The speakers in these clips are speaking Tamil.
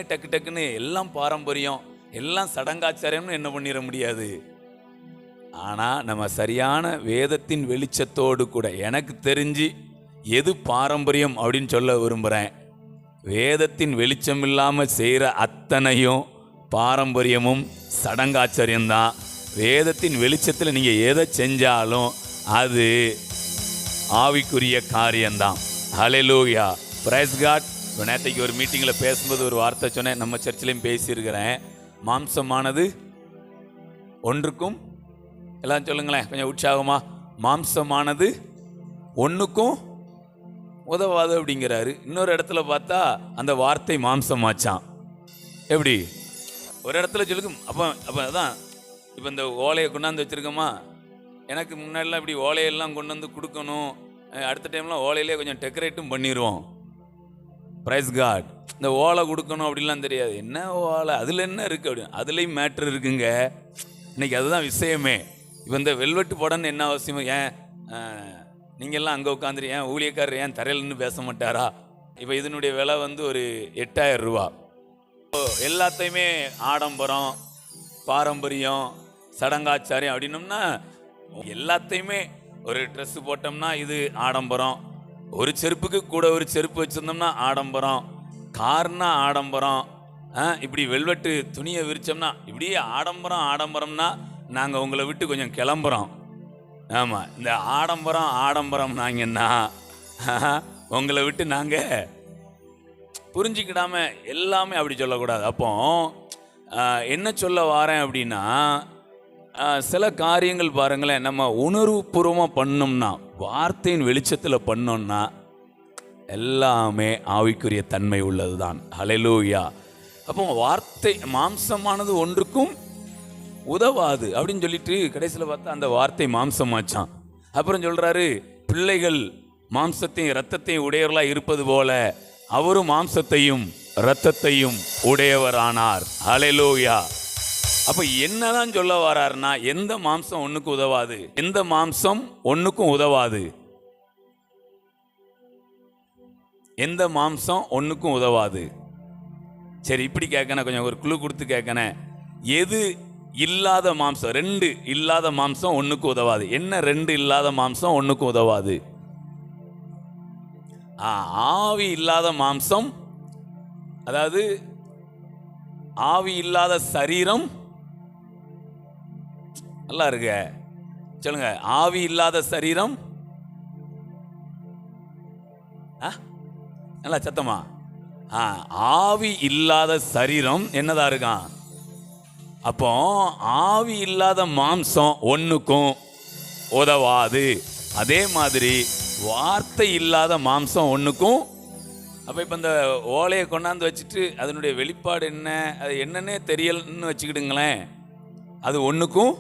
டக்கு டக்குன்னு எல்லாம் பாரம்பரியம், எல்லாம் சடங்காச்சாரியம்னு என்ன பண்ணிட முடியாது. ஆனால் நம்ம சரியான வேதத்தின் வெளிச்சத்தோடு கூட, எனக்கு தெரிஞ்சு எது பாரம்பரியம் அப்படின்னு சொல்ல விரும்புகிறேன், வேதத்தின் வெளிச்சம் இல்லாமல் செய்கிற அத்தனையும் பாரம்பரியமும் சடங்காச்சரியம்தான். வேதத்தின் வெளிச்சத்தில் நீங்கள் எதை செஞ்சாலும் அது ஆவிக்குரிய காரியம்தான். ஹல்லேலூயா, பிரைஸ் காட். இப்போ நேற்றைக்கு ஒரு மீட்டிங்கில் பேசும்போது ஒரு வார்த்தை சொன்னேன், நம்ம சர்ச்சிலையும் பேசியிருக்கிறேன். மாம்சமானது ஒன்றுக்கும், எல்லாம் சொல்லுங்களேன் கொஞ்சம் உற்சாகமா, மாம்சமானது ஒன்றுக்கும் உதவாது அப்படிங்கிறாரு. இன்னொரு இடத்துல பார்த்தா அந்த வார்த்தை மாம்சமாச்சான். எப்படி ஒரு இடத்துல சொல்லுங்க. அப்போ அதான் இப்போ இந்த ஓலையை கொண்டாந்து வச்சுருக்கோமா, எனக்கு முன்னாடிலாம் இப்படி ஓலையெல்லாம் கொண்டு வந்து கொடுக்கணும், அடுத்த டைம்லாம் ஓலையிலே கொஞ்சம் டெக்கரேட்டும் பண்ணிடுவோம். Praise God. இந்த ஓலை கொடுக்கணும் அப்படின்லாம் தெரியாது. என்ன ஓலை, அதில் என்ன இருக்குது அப்படின்னு, அதுலேயும் மேட்ரு இருக்குங்க. இன்னைக்கு அதுதான் விஷயமே. இப்போ இந்த வெல்வெட்டு போடன்னு என்ன அவசியம்? ஏன் நீங்கள்லாம் அங்கே உட்காந்துரு, ஏன் ஊழியக்காரர் ஏன் தரையில்னு பேச மாட்டாரா? இப்போ இதனுடைய விலை வந்து ஒரு 8000 ரூபா. எல்லாத்தையுமே ஆடம்பரம், பாரம்பரியம், சடங்காச்சாரியம் அப்படின்னோம்னா எல்லாத்தையுமே, ஒரு ட்ரெஸ்ஸு போட்டோம்னா இது ஆடம்பரம், ஒரு செருப்புக்கு கூட ஒரு செருப்பு வச்சுருந்தோம்னா ஆடம்பரம், கார்னா ஆடம்பரம், இப்படி வெல்வெட்டு துணியை விரிச்சோம்னா இப்படியே ஆடம்பரம். ஆடம்பரம்னா நாங்கள் உங்களை விட்டு கொஞ்சம் கிளம்புறோம். ஆமாம், இந்த ஆடம்பரம் நாங்கன்னா உங்களை விட்டு நாங்கள் புரிஞ்சிக்கிடாம எல்லாமே அப்படி சொல்லக்கூடாது. அப்போ என்ன சொல்ல வாரேன் அப்படின்னா, சில காரியங்கள் பாருங்களேன், நம்ம உணர்வுபூர்வமாக பண்ணோம்னா, வார்த்தையின் வெளிச்சத்தில் பண்ணோம்னா எல்லாமே ஆவிக்குரிய தன்மை உள்ளது தான். ஹல்லேலூயா. அப்போ வார்த்தை மாம்சமானது ஒன்றுக்கும் உதவாது அப்படின்னு சொல்லிட்டு கடைசியில் பார்த்தா அந்த வார்த்தை மாம்சமாச்சான். அப்புறம் சொல்றாரு, பிள்ளைகள் மாம்சத்தையும் இரத்தத்தையும் உடையவர்களாக இருப்பது போல அவரும் மாம்சத்தையும் இரத்தத்தையும் உடையவரானார். ஹல்லேலூயா. அப்ப என்னதான் சொல்ல வராருன்னா, எந்த மாம்சம் ஒண்ணுக்கு உதவாது, எந்த மாம்சம் ஒண்ணுக்கும் உதவாது, எந்த மாம்சம் ஒண்ணுக்கும் உதவாது. சரி, இப்படி கேட்கணும், கொஞ்சம் ஒரு குழு கொடுத்து கேட்கணும். எது இல்லாத மாம்சம், 2 இல்லாத மாம்சம் ஒண்ணுக்கு உதவாது. என்ன 2 இல்லாத மாம்சம் ஒண்ணுக்கு உதவாது? ஆவி இல்லாத மாம்சம், அதாவது ஆவி இல்லாத சரீரம். நல்லா இருக்க சொல்லுங்க, ஆவி இல்லாத சரீரம். நல்லா சத்தமா. ஆவி இல்லாத சரீரம் என்னதா இருக்கான்? அப்போ ஆவி இல்லாத மாம்சம் ஒன்றுக்கும் உதவாது. அதே மாதிரி வார்த்தை இல்லாத மாம்சம் ஒன்றுக்கும். அப்போ இப்போ இந்த ஓலையை கொண்டாந்து வச்சுட்டு அதனுடைய வெளிப்பாடு என்ன, அது என்னன்னே தெரியலன்னு வச்சுக்கிடுங்களேன், அது ஒன்றுக்கும்.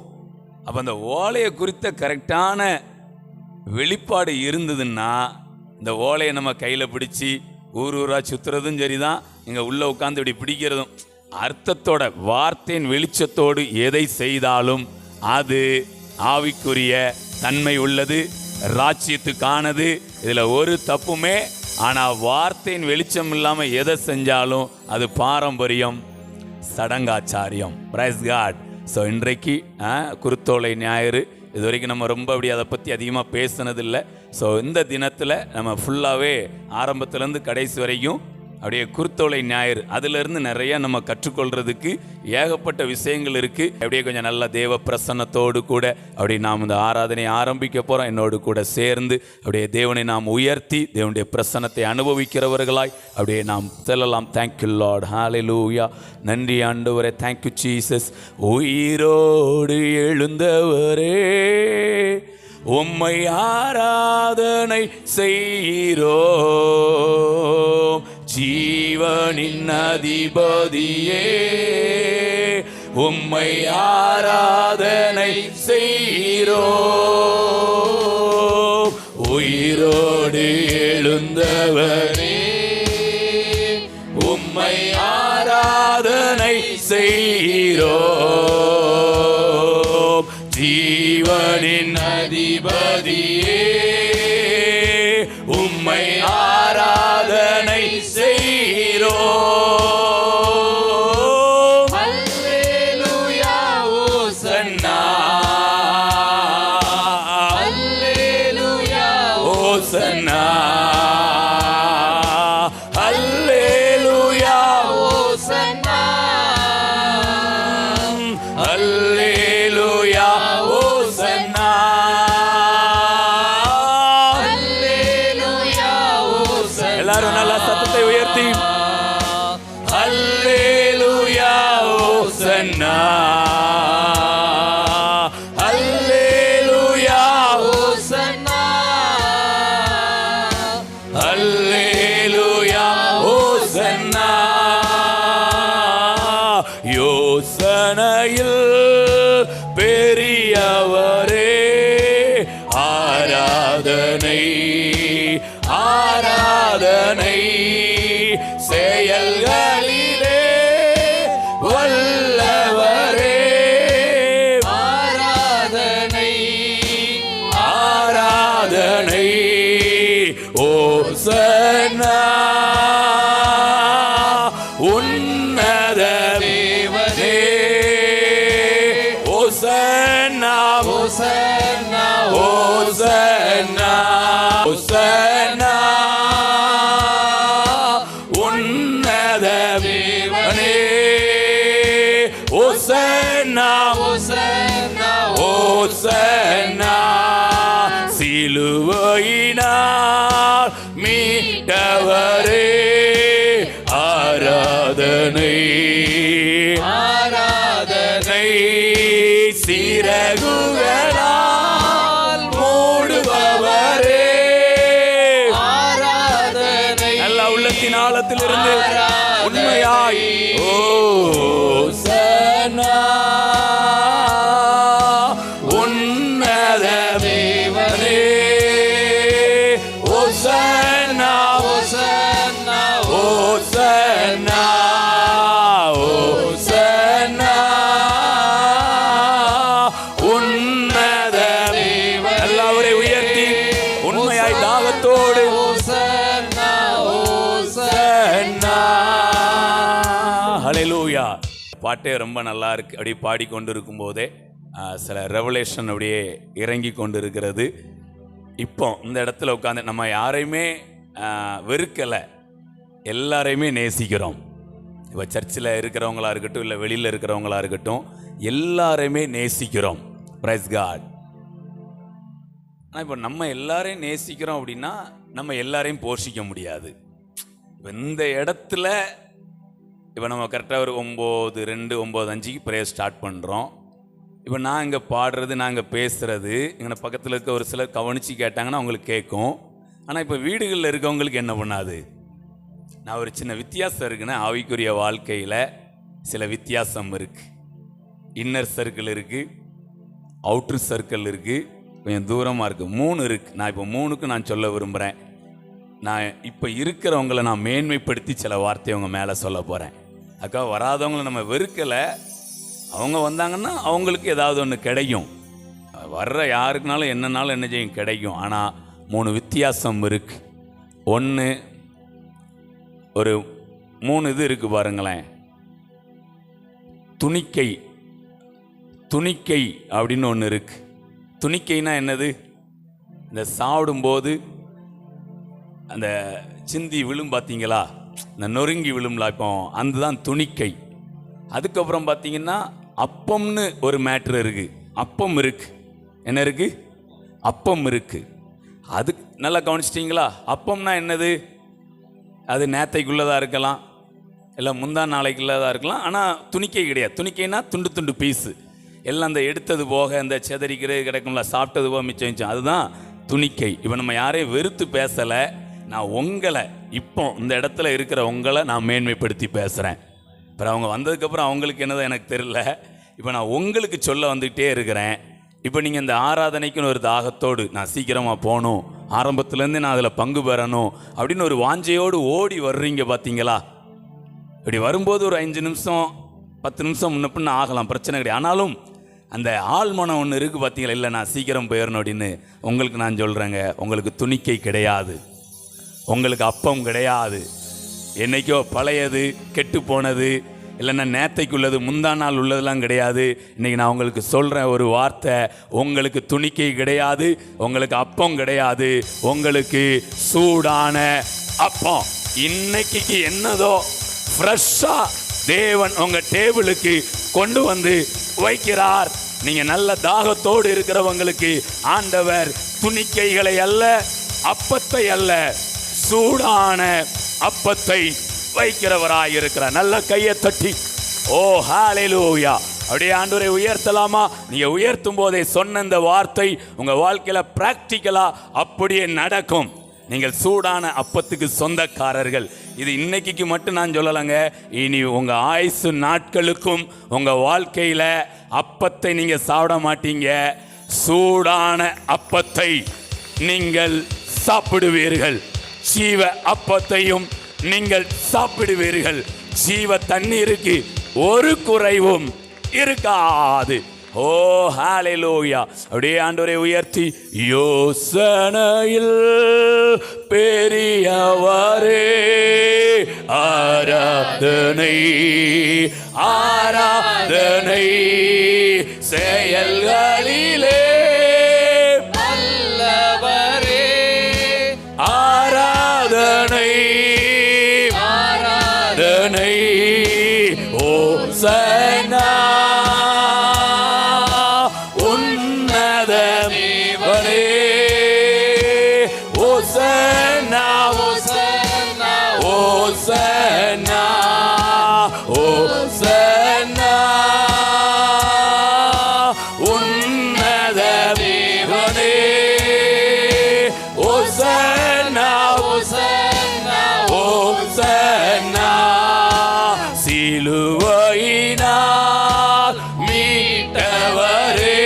அப்போ அந்த ஓலையை குறித்த கரெக்டான வெளிப்பாடு இருந்ததுன்னா, இந்த ஓலையை நம்ம கையில் பிடிச்சி ஊராக சுற்றுறதும் சரிதான், இங்கே உள்ளே உட்காந்து இப்படி பிடிக்கிறதும், அர்த்தத்தோட வார்த்தையின் வெளிச்சத்தோடு எதை செய்தாலும் அது ஆவிக்குரிய தன்மை உள்ளது, ராஜ்யத்துக்கானது. இதில் ஒரு தப்புமே. ஆனால் வார்த்தையின் வெளிச்சம் இல்லாமல் எதை செஞ்சாலும் அது பாரம்பரியம், சடங்காச்சாரியம். Price God. ஸோ இன்றைக்கு குருத்தோலை ஞாயிறு. இது வரைக்கும் நம்ம ரொம்ப அப்படி அதை பற்றி அதிகமாக பேசுனதில்லை. ஸோ இந்த தினத்தில் நம்ம ஃபுல்லாகவே ஆரம்பத்துலேருந்து கடைசி வரைக்கும் அப்படியே குருத்தோலை ஞாயிறு, அதிலிருந்து நிறைய நம்ம கற்றுக்கொள்றதுக்கு ஏகப்பட்ட விஷயங்கள் இருக்குது. அப்படியே கொஞ்சம் நல்ல தேவ பிரசன்னத்தோடு கூட அப்படி நாம் இந்த ஆராதனை ஆரம்பிக்க போகிறோம். என்னோடு கூட சேர்ந்து அப்படியே தேவனை நாம் உயர்த்தி தேவனுடைய பிரசன்னத்தை அனுபவிக்கிறவர்களாய் அப்படியே நாம் செல்லலாம். Thank you lord. ஹல்லேலூயா. நன்றி ஆண்டவரே. Thank you Jesus. உயிரோடு எழுந்தவரே உம்மை ஆராதனை செய்கிறோம். ஜீவனின் அதிபதியே உம்மை ஆராதனை செய்கிறோம். உயிரோடு எழுந்தவரே உம்மை ஆராதனை செய்கிறோம். ஜீவனின் அதிபதியே உம்மை ஆராதனை செய்கிறோம். நல்லவரே ஆராதனை ஆராதனை செயல்களிலே வல்லவரே ஆராதனை ஆராதனை ஓசன்னா உன்னத தேவனே ஓசன்னா ஓசன்னா ஓசன்னா ஓசன்னா உன்னத தேவனே ஓசன்னா ஓசன்னா ஓசன்னா சிலுவையினால் மீட்டவரே ஆராதனை ஆராதனை சிறகுகளால் மூடுபவரே ஆராதனை நல்ல உள்ளத்தின் ஆழத்திலிருந்து உண்மையாய் ஓசன்னா உன்னத தேவனே ஓசன்னா ஓசன்னா ஓசன்னா ஓசன்னா உன்னத தேவனே எல்லாவரை உயர்த்தி உண்மையாய் தாகத்தோடு ஓசன்னா ஓசன்னா ஹல்லேலூயா. பாட்டே ரொம்ப நல்லா இருக்கு. அப்படியே பாடிக்கொண்டு இருக்கும் போதே சில ரெவலேஷன் அப்படியே இறங்கி கொண்டு இருக்கிறது. இப்போ இந்த இடத்துல உட்காந்து நம்ம யாரையுமே வெறுக்கலை, எல்லாரையுமே நேசிக்கிறோம். இப்போ சர்ச்சில் இருக்கிறவங்களா இருக்கட்டும், இல்லை வெளியில் இருக்கிறவங்களா இருக்கட்டும், எல்லாரையுமே நேசிக்கிறோம். Praise God. ஆனால் இப்போ நம்ம எல்லாரையும் நேசிக்கிறோம் அப்படின்னா நம்ம எல்லாரையும் போஷிக்க முடியாது. இப்போ இந்த இடத்துல இப்போ நம்ம கரெக்டாக ஒரு 9:02 9:05 ப்ரேயர் ஸ்டார்ட் பண்ணுறோம். இப்போ நான் இங்கே பாடுறது, நான் இங்கே பேசுகிறது, இங்கே பக்கத்தில் இருக்க ஒரு சிலர் கவனித்து கேட்டாங்கன்னா அவங்களுக்கு கேட்கும். ஆனால் இப்போ வீடுகளில் இருக்கவங்களுக்கு என்ன பண்ணாது? நான் ஒரு சின்ன வித்தியாசம் இருக்குன்னா, ஆவிக்குரிய வாழ்க்கையில் சில வித்தியாசம் இருக்குது. இன்னர் சர்க்கிள் இருக்குது, அவுட்ரு சர்க்கிள் இருக்குது, கொஞ்சம் தூரமாக இருக்குது. 3 இருக்குது. நான் இப்போ 3க்கு நான் சொல்ல விரும்புகிறேன். நான் இப்போ இருக்கிறவங்களை நான் மேன்மைப்படுத்தி சில வார்த்தையை அவங்க மேலே சொல்ல போகிறேன். அக்கா, வராதவங்களை நம்ம வெறுக்கலை, அவங்க வந்தாங்கன்னா அவங்களுக்கு ஏதாவது ஒன்று கிடைக்கும். வர்ற யாருக்குனாலும் என்னன்னாலும் என்ன செய்யும், கிடைக்கும். ஆனால் 3 வித்தியாசம் இருக்குது. ஒன்று, ஒரு 3 இது இருக்குது பாருங்களேன். துணிக்கை துணிக்கை அப்படின்னு ஒன்று இருக்குது. துணிக்கைனா என்னது? இந்த சாப்பிடும்போது அந்த சிந்தி விழும் பார்த்தீங்களா, இந்த நொறுங்கி விழும்ல, இப்போ அந்த தான் துணிக்கை. அதுக்கப்புறம் பார்த்தீங்கன்னா அப்பம்னு ஒரு மேட்ரு இருக்குது. அப்பம் இருக்குது. என்ன இருக்குது? அப்பம் இருக்குது. அது நல்லா கவனிச்சிட்டிங்களா? அப்பம்னா என்னது? அது நேத்தைக்குள்ளதாக இருக்கலாம், இல்லை முந்தா நாளைக்குள்ளதாக இருக்கலாம். ஆனால் துணிக்கை கிடையாது. துணிக்கைனா துண்டு துண்டு பீஸு எல்லாம் அந்த எடுத்தது போக அந்த செதறிக்கிறது கிடைக்கும்ல, சாப்பிட்டது போக மிச்சம். அதுதான் துணிக்கை. இப்போ நம்ம யாரையும் வெறுத்து பேசலை, நான் உங்களை இப்போ இந்த இடத்துல இருக்கிற உங்களை நான் மேன்மைப்படுத்தி பேசுகிறேன். அப்புறம் அவங்க வந்ததுக்கப்புறம் அவங்களுக்கு என்னதான் எனக்கு தெரியல. இப்போ நான் உங்களுக்கு சொல்ல வந்துக்கிட்டே இருக்கிறேன். இப்போ நீங்கள் இந்த ஆராதனைக்குன்னு ஒரு தாகத்தோடு நான் சீக்கிரமாக போகணும், ஆரம்பத்துலேருந்து நான் அதில் பங்கு பெறணும் அப்படின்னு ஒரு வாஞ்சையோடு ஓடி வர்றீங்க பார்த்தீங்களா? இப்படி வரும்போது ஒரு 5 நிமிஷம் 10 நிமிஷம் முன்ன பின்ன ஆகலாம், பிரச்சனை கிடையாது. ஆனாலும் அந்த ஆழ்மனம் ஒன்று இருக்குது பார்த்தீங்களா, இல்லை நான் சீக்கிரம் போயிடணும் அப்படின்னு. உங்களுக்கு நான் சொல்கிறேங்க, உங்களுக்கு துணிக்கை கிடையாது, உங்களுக்கு அப்பம் கிடையாது. என்னைக்கோ பழையது கெட்டு போனது, இல்லைன்னா நேத்தைக்குள்ளது முந்தா நாள் உள்ளதெல்லாம் கிடையாது. இன்றைக்கி நான் உங்களுக்கு சொல்கிறேன் ஒரு வார்த்தை, உங்களுக்கு துணிக்கை கிடையாது, உங்களுக்கு அப்பம் கிடையாது, உங்களுக்கு சூடான அப்பம். இன்னைக்கு என்னதோ ஃப்ரெஷ்ஷாக தேவன் உங்கள் டேபிளுக்கு கொண்டு வந்து வைக்கிறார். நீங்கள் நல்ல தாகத்தோடு இருக்கிறவங்களுக்கு ஆண்டவர் துணிக்கைகளை அல்ல, அப்பத்தை அல்ல, சூடான அப்பத்தை வைக்கிறவராய் இருக்கிறார். நல்ல கையை தட்டி ஓ ஹல்லேலூயா அப்படியே ஆண்டவரை உயர்த்தலாமா? நீங்க உயர்த்தும் போதே சொன்ன இந்த வார்த்தை உங்க வாழ்க்கையில பிராக்டிக்கலா அப்படியே நடக்கும். நீங்கள் சூடான அப்பத்துக்கு சொந்தக்காரர்கள். இது இன்னைக்கு மட்டும் நான் சொல்லலைங்க, இனி உங்க ஆயுசு நாட்களுக்கும் உங்க வாழ்க்கையில அப்பத்தை நீங்க சாப்பிட மாட்டீங்க, சூடான அப்பத்தை நீங்கள் சாப்பிடுவீர்கள். ஜீவ அப்பத்தையும் நீங்கள் சாப்பிடுவீர்கள். ஜீவ தண்ணீருக்கு ஒரு குறைவும் இருக்காது. ஓ ஹalleluya. அப்படியே ஆண்டவரை உயர்த்தி, யோசனையில் பெரியவரே ஆராதனை ஆராதனை, செயல்களிலே நல்லவரே ஆராதனை ஆராதனை, ஓசன்னா உன்னத தேவனே, ஓசன்னா ஓசன்னா ஓசன்னா ஓசன்னா உன்னத தேவனே, ஓசன்னா ஓசன்னா ஓசன்னா, சிலுவையினால் மீட்டவரே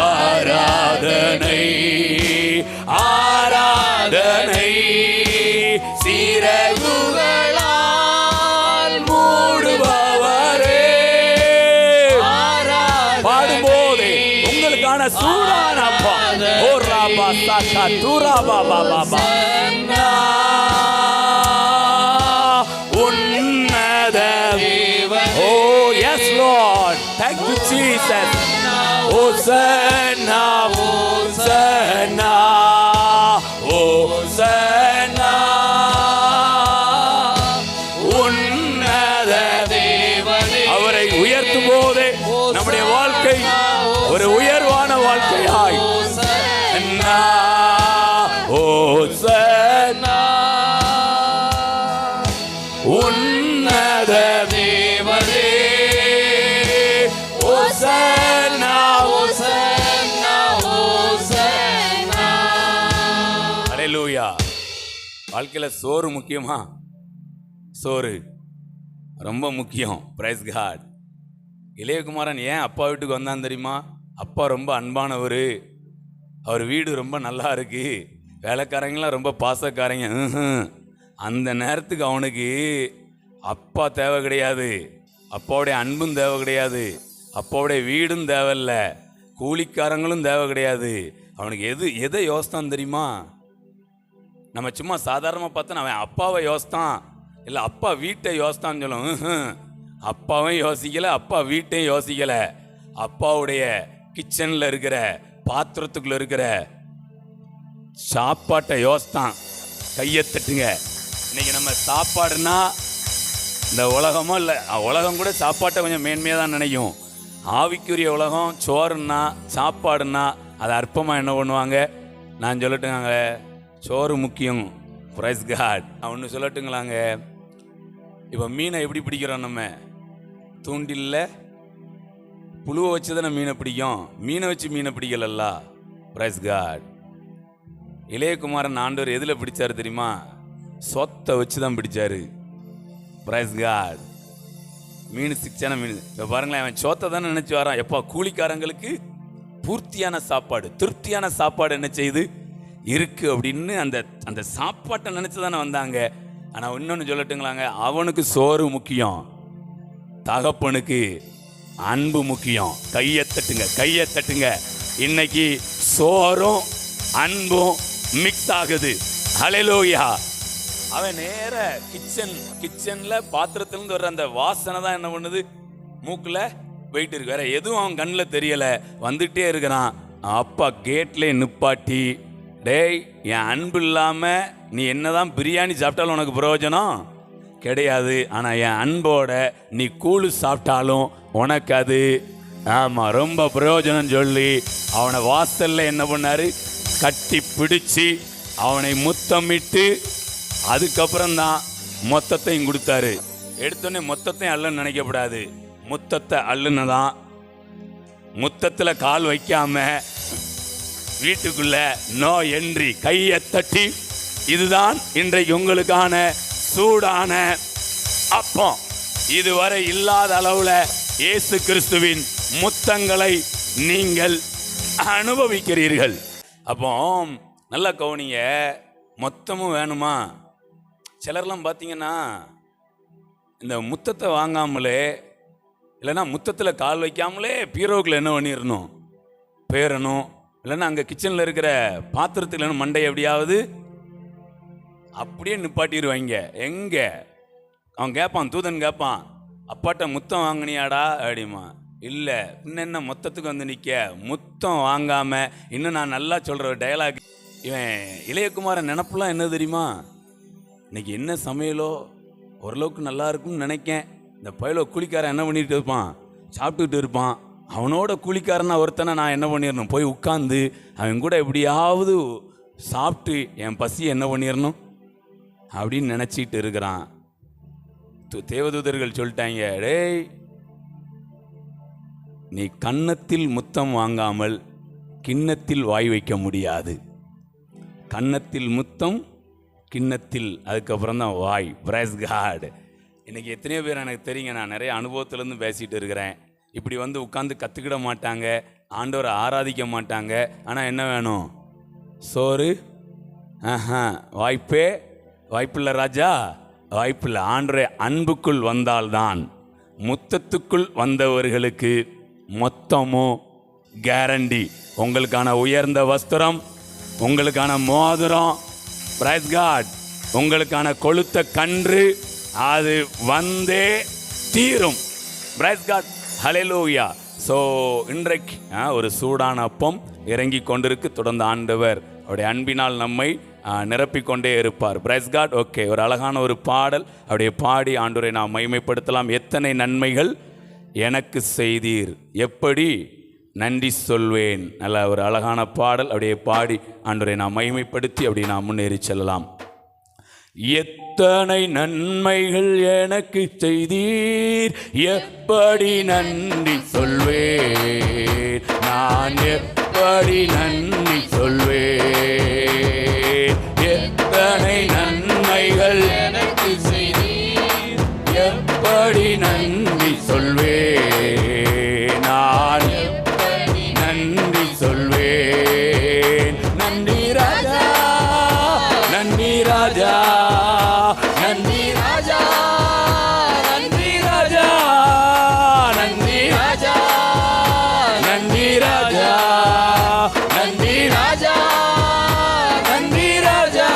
ஆராதனை ஆராதனை, சிறகுகளால் மூடுபவரே பாடும்போது உங்களுக்கான சூடான அப்பா. ஓ ராபா சாக்கா தூராபா பாபா பாபா, உன்னத தேவனே. Oh yes Lord, thank you Jesus. Hosanna Hosanna Hosanna, உன்னத தேவனே. அவரை உயர்த்தும் போதே நம்முடைய வாழ்க்கை ஒரு உயர்வான வாழ்க்கையாய். Hosanna Hosanna, உன்னத தேவனே, ஓசன்னா ஓசன்னா ஓசன்னா. ஹல்லேலூயா. வாழ்க்கையில சோறு முக்கியமா? சோறு ரொம்ப முக்கியம். Praise God. இளையகுமாரன் ஏன் அப்பா வீட்டுக்கு வந்தான் தெரியுமா? அப்பா ரொம்ப அன்பானவர், அவர் வீடு ரொம்ப நல்லா இருக்கு, வேலைக்காரங்களாம் ரொம்ப பாசக்காரங்க. அந்த நேரத்துக்கு அவனுக்கு அப்பா தேவை கிடையாது, அப்பாவுடைய அன்பும் தேவை கிடையாது, அப்பாவுடைய வீடும் தேவையில்ல, கூலிக்காரங்களும் தேவை கிடையாது. அவனுக்கு எதை யோசித்தான் தெரியுமா? நம்ம சும்மா சாதாரணமாக பார்த்தா அவன் அப்பாவை யோசித்தான், இல்லை அப்பா வீட்டை யோசித்தான்னு சொல்லுவோம். அப்பாவும் யோசிக்கலை, அப்பா வீட்டையும் யோசிக்கலை. அப்பாவுடைய கிச்சனில் இருக்கிற பாத்திரத்துக்குள்ள இருக்கிற சாப்பாட்டை யோசித்தான். கையை தட்டுங்க. இன்னைக்கு நம்ம சாப்பாடுனா இந்த உலகமோ இல்லை, உலகம் கூட சாப்பாட்டை கொஞ்சம் மேன்மையாக தான் நினைக்கும். ஆவிக்குரிய உலகம் சோறுன்னா சாப்பாடுன்னா அதை அற்பமாக என்ன பண்ணுவாங்க? நான் சொல்லட்டுங்க, சோறு முக்கியம். Praise God. நான் ஒன்று சொல்லட்டுங்களாங்க, இப்போ மீனை எப்படி பிடிக்கிறோம்? நம்ம தூண்டில்ல புழுவை வச்சு தானே மீனை பிடிக்கும், மீனை வச்சு மீனை பிடிக்கலல்ல. Price God. இளையகுமாரன் ஆண்டவர் எதில் பிடிச்சாரு தெரியுமா? சொத்தை வச்சு தான் பிடிச்சாரு. Price God. மீன் சிக்ஸான மீன். இப்போ பாருங்களேன், அவன் சோத்தை தானே நினச்சி வரான். எப்போ கூலிக்காரங்களுக்கு பூர்த்தியான சாப்பாடு, திருப்தியான சாப்பாடு என்ன செய்யுது இருக்கு அப்படின்னு அந்த அந்த சாப்பாட்டை நினச்சி தானே வந்தாங்க. ஆனால் இன்னொன்று சொல்லட்டுங்களாங்க, அவனுக்கு சோறு முக்கியம், தகப்பனுக்கு அன்பு முக்கியம். கையை தட்டுங்க, கையை தட்டுங்க. இன்னைக்கு சோறும் அன்பும் மிக்ஸ் ஆகுது. ஹல்லேலூயா. அவன் நேர கிச்சன்ல பாத்திரத்திலிருந்து வர்ற அந்த வாசனை தான் என்ன பண்ணுது? மூக்குல போயிட்டு இருக்கு. வேற எதுவும் அவன் கண்ணில் தெரியல, வந்துட்டே இருக்கிறான். அப்பா கேட்ல நிப்பாட்டி, டேய், என் அன்பு இல்லாம நீ என்னதான் பிரியாணி சாப்பிட்டாலும் உனக்கு பிரயோஜனம் கிடையாது, ஆனா என் அன்போட நீ கூழு சாப்பிட்டாலும் உனக்கு அது ரொம்ப பிரயோஜனம் சொல்லி அவனை வாசல்ல என்ன பண்ணாரு? கட்டி பிடிச்சி அவனை முத்தமிட்டு அதுக்கப்புறம் தான் மொத்தத்தையும் கொடுத்தாரு. எடுத்தோடனே மொத்தத்தையும் அள்ளுன்னு நினைக்கப்படாது. முத்தத்தை அள்ளுனதான், முத்தத்தில் கால் வைக்காம வீட்டுக்குள்ள நோ என்ட்ரி. கையை தட்டி, இதுதான் இன்றைக்கு உங்களுக்கான சூடான அப்பம். இதுவரை இல்லாத அளவுல இயேசு கிறிஸ்துவின் முத்தங்களை நீங்கள் அனுபவிக்கிறீர்கள். அப்போ நல்லா கவனிங்க, மொத்தமும் வேணுமா? சிலர்லாம் பார்த்தீங்கன்னா இந்த முத்தத்தை வாங்காமலே, இல்லைன்னா முத்தத்தில் கால் வைக்காமலே பீரோக்கில் என்ன பண்ணிடணும், பேரணும். இல்லைன்னா அங்கே கிச்சனில் இருக்கிற பாத்திரத்தில் மண்டையை எப்படியாவது அப்படியே நிப்பாட்டிடுவாங்க. எங்கே அவன் கேட்பான், தூதன் கேட்பான், அப்பாட்ட முத்தம் வாங்கினியாடா அப்படிமா. இல்லை, இன்னும் என்ன மொத்தத்துக்கு வந்து நிற்க, முத்தம் வாங்காமல். இன்னும் நான் நல்லா சொல்கிற டயலாக், இவன் இளையகுமாரன் நினப்புலாம் என்ன தெரியுமா? இன்னைக்கு என்ன சமையலோ ஓரளவுக்கு நல்லா இருக்கும்னு நினைக்கேன். இந்த பயிலோ கூலிக்காரன் என்ன பண்ணிட்டு இருப்பான், சாப்பிட்டுக்கிட்டு இருப்பான். அவனோட கூலிக்காரனா ஒருத்தனை நான் என்ன பண்ணிடணும், போய் உட்காந்து அவன் கூட எப்படியாவது சாப்பிட்டு என் பசியை என்ன பண்ணிடணும் அப்படின்னு நினச்சிட்டு இருக்கிறான். தேவதூதர்கள் சொல்லிட்டாங்க, டேய் நீ கன்னத்தில் முத்தம் வாங்காமல் கிண்ணத்தில் வாய் வைக்க முடியாது. கன்னத்தில் முத்தம், கிண்ணத்தில் அதுக்கப்புறம் தான் வாய். Price God. இன்னைக்கு எத்தனையோ பேர் எனக்கு தெரியுங்க, நான் நிறைய அனுபவத்திலேருந்து பேசிகிட்டு இருக்கிறேன். இப்படி வந்து உட்காந்து கற்றுக்கிட மாட்டாங்க, ஆண்டவரை ஆராதிக்க மாட்டாங்க. ஆனால் என்ன வேணும், சோறு. வாய்ப்பில்லை ராஜா, வாய்ப்பில்லை. ஆண்டவரே அன்புக்குள் வந்தால்தான். முத்தத்துக்குள் வந்தவர்களுக்கு மொத்தமும் கேரண்டி. உங்களுக்கான உயர்ந்த வஸ்திரம், உங்களுக்கான மோதிரம், பிரைஸ் காட், உங்களுக்கான கொளுத்த கன்று, அது வந்தே தீரும். பிரைஸ் காட், ஹல்லேலூயா. ஸோ இன்றைக்கு ஒரு சூடான அப்பம் இறங்கி கொண்டிருக்கு. தொடர்ந்து ஆண்டவர் அவருடைய அன்பினால் நம்மை நிரப்பிக்கொண்டே இருப்பார். Price God. ஓகே, ஒரு அழகான ஒரு பாடல் அப்படியே பாடி ஆண்டவரை நாம் மகிமைப்படுத்தலாம். எத்தனை நன்மைகள் எனக்கு செய்தீர், எப்படி நன்றி சொல்வேன். நல்ல ஒரு அழகான பாடல் அப்படியே பாடி ஆண்டவரை நாம் மகிமைப்படுத்தி அப்படி நாம் முன்னேறி செல்லலாம். எத்தனை நன்மைகள் எனக்கு செய்தீர், எப்படி நன்றி சொல்வேன். நான் எப்படி நன்றி சொல்வேன். எத்தனை நன்மைகள் எனக்கு செய்தீர், எப்படி நன்றி சொல்வேன். நான் எப்படி நன்றி சொல்வேன். நன்றி ராஜா, நன்றி ராஜா, நன்றி ராஜா, நன்றி ராஜா, நன்றி ராஜா, நன்றி ராஜா, நன்றி ராஜா, நன்றி ராஜா.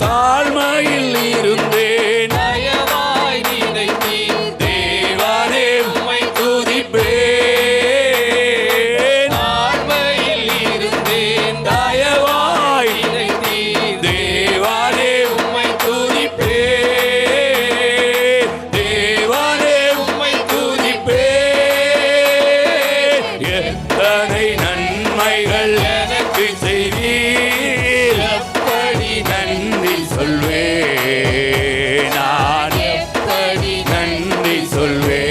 தாழ்மையில் இருந்தேன், தயவாய் நினைத்தீர், தேவனே உம்மை துதிப்பேன். தாழ்மையில் இருந்தேன், தயவாய் நினைத்தீர், தேவனே உம்மை துதிப்பேன். தேவனே உம்மை துதிப்பேன். எத்தனை நன்மைகள் எனக்கு செய்தீர், எப்படி நன்றி சொல்வேன். நான் எப்படி நன்றி சொல்வேன்.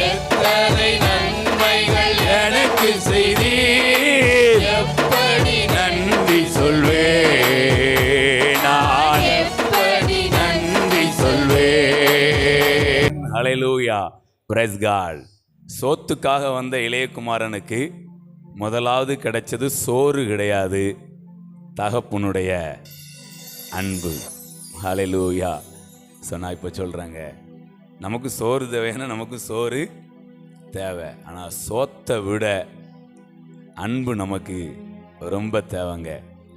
எத்தனை நன்மைகள் எனக்கு செய்தீர், எப்படி நன்றி சொல்வேன். நான் எப்படி நன்றி சொல்வேன். ஹல்லேலூயா, பிரைஸ் காட். சோத்துக்காக வந்த இளையகுமாரனுக்கு முதலாவது கிடைச்சது சோறு கிடையாது, தகப்பனுடைய அன்பு. ஹல்லேலூயா. ஸோ நான் இப்போ சொல்கிறேங்க, நமக்கு சோறு தேவைன்னா நமக்கு சோறு தேவை. ஆனால் சோத்தை விட அன்பு நமக்கு ரொம்ப தேவைங்க.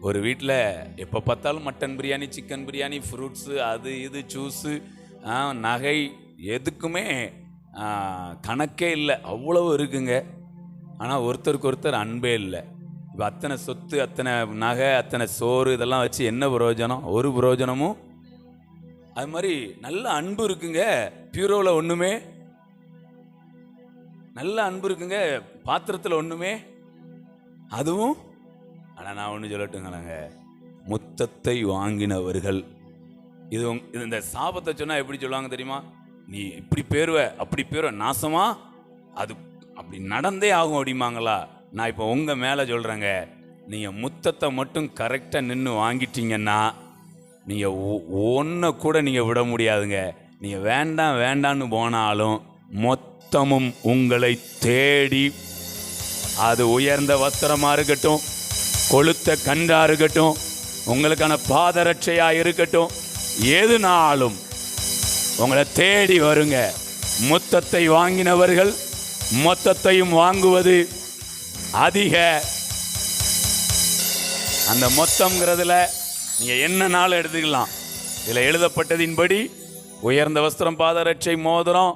ஒரு வீட்டில் எப்போ பார்த்தாலும் mutton biryani, chicken biryani, fruits, அது இது ஜூஸு, நகை, எதுக்குமே கணக்கே இல்லை, அவ்வளவு இருக்குங்க. ஆனால் ஒருத்தருக்கு ஒருத்தர் அன்பே இல்லை. இப்போ அத்தனை சொத்து, அத்தனை நகை, அத்தனை சோறு, இதெல்லாம் வச்சு என்ன பிரயோஜனம்? ஒரு பிரயோஜனமும். அது மாதிரி நல்ல அன்பு இருக்குங்க, பியூரோவில் ஒன்றுமே, நல்ல அன்பு இருக்குங்க பாத்திரத்தில் ஒன்றுமே, அதுவும். ஆனால் நான் ஒன்று சொல்லட்டுங்களேங்க, முத்தத்தை வாங்கினவர்கள், இது இந்த சாபத்தை சொன்னால் எப்படி சொல்லுவாங்க தெரியுமா? நீ இப்படி பேருவ, அப்படி பேருவ, நாசமா, அது அப்படி நடந்தே ஆகும் அப்படிமாங்களா? நான் இப்போ உங்கள் மேலே சொல்கிறேங்க, நீங்கள் முத்தத்தை மட்டும் கரெக்டாக நின்று வாங்கிட்டீங்கன்னா நீங்கள் ஒன்றை கூட நீங்கள் விட முடியாதுங்க. நீங்கள் வேண்டாம் வேண்டான்னு போனாலும் மொத்தமும் உங்களை தேடி, அது உயர்ந்த வஸ்திரமாக இருக்கட்டும், கொளுத்த கன்றாக இருக்கட்டும், உங்களுக்கான பாதரட்சையாக இருக்கட்டும், எதுனாலும் உங்களை தேடி வருங்க. மொத்தத்தை வாங்கினவர்கள் மொத்தத்தையும் வாங்குவது அதிக. அந்த மொத்தம்ங்கிறதுல நீங்க என்ன நாள் எடுத்துக்கலாம். இதில் எழுதப்பட்டதின்படி உயர்ந்த வஸ்திரம், பாதரட்சை, மோதிரம்,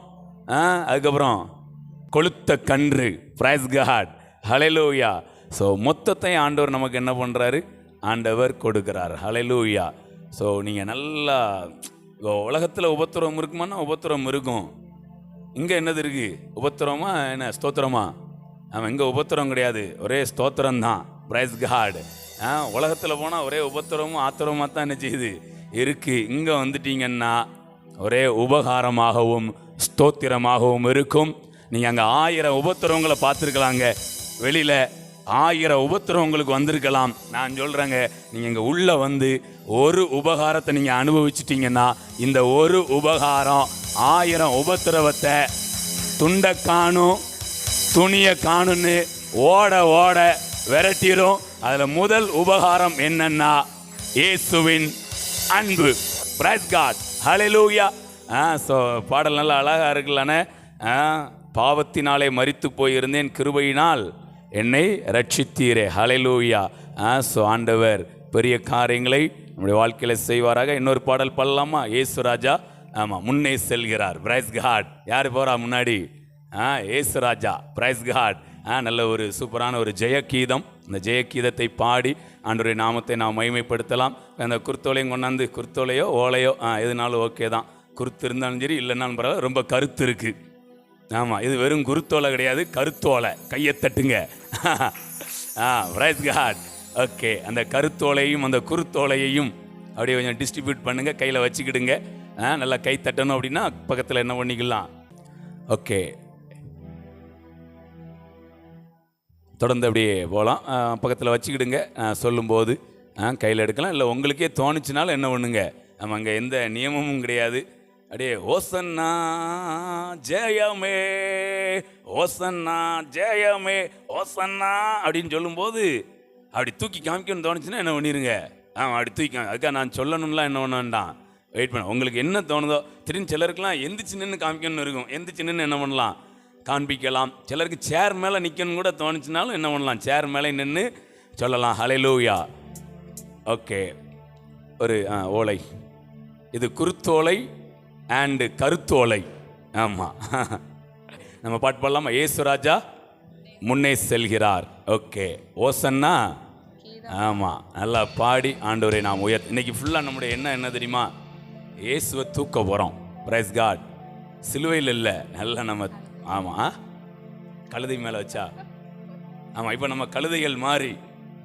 அதுக்கப்புறம் கொளுத்த கன்று. பிரைஸ் காட், ஹல்லேலூயா. ஸோ மொத்தத்தை ஆண்டவர் நமக்கு என்ன பண்ணுறாரு? ஆண்டவர் கொடுக்கிறார். ஹல்லேலூயா. ஸோ நீங்கள் நல்லா, உலகத்தில் உபத்திரம் இருக்குமான்னா உபத்திரம் இருக்கும். இங்கே என்னது இருக்குது? உபத்திரமா என்ன ஸ்தோத்திரமா? அவன் இங்கே உபத்திரம் கிடையாது, ஒரே ஸ்தோத்திரம்தான். Price God. உலகத்தில் போனால் ஒரே உபத்திரமும் ஆத்திரமாக தான் என்ன செய்யுது இருக்குது. இங்கே வந்துட்டீங்கன்னா ஒரே உபகாரமாகவும் ஸ்தோத்திரமாகவும் இருக்கும். நீங்கள் அங்கே 1000 உபத்திரவங்களை பார்த்துருக்கலாங்க, வெளியில் 1000 உபத்திரவங்களுக்கு வந்திருக்கலாம். நான் சொல்கிறேங்க, நீங்கள் இங்கே உள்ளே வந்து ஒரு உபகாரத்தை நீங்கள் அனுபவிச்சிட்டிங்கன்னா இந்த ஒரு உபகாரம் 1000 உபத்திரவத்தை, துண்டை காணும் துணியை காணுன்னு ஓட ஓட விரட்டிடும். அதில் முதல் உபகாரம் என்னன்னா இயேசுவின் அன்பு. பிரைஸ் காட், ஹல்லேலூயா. ஸோ பாடல் நல்லா அழகாக இருக்குல்லண்ணே. பாவத்தினாலே மரித்து போயிருந்தேன், கிருபையினால் என்னை ரட்சித்தீரே. ஹல்லேலூயா. ஸோ ஆண்டவர் பெரிய காரியங்களை நம்முடைய வாழ்க்கையில் செய்வாராக. இன்னொரு பாடல் பாடலாமா? இயேசு ராஜா ஆமாம் முன்னே செல்கிறார். Praise God. யார் போகிறா முன்னாடி? இயேசு ராஜா. Price God. நல்ல ஒரு சூப்பரான ஒரு ஜெயகீதம். இந்த ஜெயகீதத்தை பாடி ஆண்டவருடைய நாமத்தை நாம் மகிமைப்படுத்தலாம். அந்த குருத்தோலையும் கொண்டாந்து, குருத்தோலையோ ஓலையோ எதுனாலும் ஓகே தான். குருத்து இருந்தாலும் சரி, இல்லைன்னாலும் பரவாயில்ல. ரொம்ப கருத்து இருக்குது. ஆமாம், இது வெறும் குருத்தோலை கிடையாது, கருத்தோலை. கையை தட்டுங்க. Price God. ஓகே, அந்த கருத்தோலையும் அந்த குருத்தோலையையும் அப்படியே கொஞ்சம் டிஸ்ட்ரிபியூட் பண்ணுங்கள், கையில் வச்சுக்கிடுங்க. நல்லா கை தட்டணும் அப்படின்னா பக்கத்தில் என்ன பண்ணிக்கலாம். ஓகே, தொடர்ந்து அப்படியே போகலாம். பக்கத்தில் வச்சுக்கிடுங்க. சொல்லும்போது கையில் எடுக்கலாம். இல்லை உங்களுக்கே தோணுச்சுனாலும் என்ன பண்ணுங்க, நம்ம அங்கே எந்த நியமமும் கிடையாது. அப்படியே ஓசன்னா ஜெயமே, ஓசன்னா ஜெயமே, ஓசன்னா அப்படின்னு சொல்லும்போது அப்படி தூக்கி காமிக்கணும்னு தோணுச்சுன்னா என்ன பண்ணிடுங்க. அப்படி தூக்கி அதுக்காக நான் சொல்லணும்லாம் என்ன பண்ண வேண்டாம், வெயிட் பண்ண. உங்களுக்கு என்ன தோணுதோ. திடீர்னு சிலருக்குலாம் எந்திரிச்சு நின்று காமிக்கணும்னு இருக்கும், எந்திரிச்சு நின்று என்ன பண்ணலாம், காண்பிக்கலாம். சிலருக்கு சேர் மேலே நிற்கணும் கூட தோணுச்சுனாலும் என்ன பண்ணலாம், சேர் மேலே நின்று சொல்லலாம். ஹல்லேலூயா. ஓகே, ஒரு ஓலை. இது குருத்தோலை அண்டு கருத்தோலை. ஆமாம், நம்ம பாட்டு பாடலாமா? இயேசு ராஜா முன்னே செல்கிறார். ஓகே, ஓசன்னா. ஆமாம், நல்லா பாடி ஆண்டவரை நாம் இன்னைக்கு ஃபுல்லாக நம்முடைய என்ன தெரியுமா? இயேசுவை தூக்க போகிறோம். Praise God. சிலுவையில் இல்லை, நல்லா நம்ம ஆமாம் கழுதை மேலே வச்சா. ஆமாம், இப்போ நம்ம கழுதைகள் மாறி.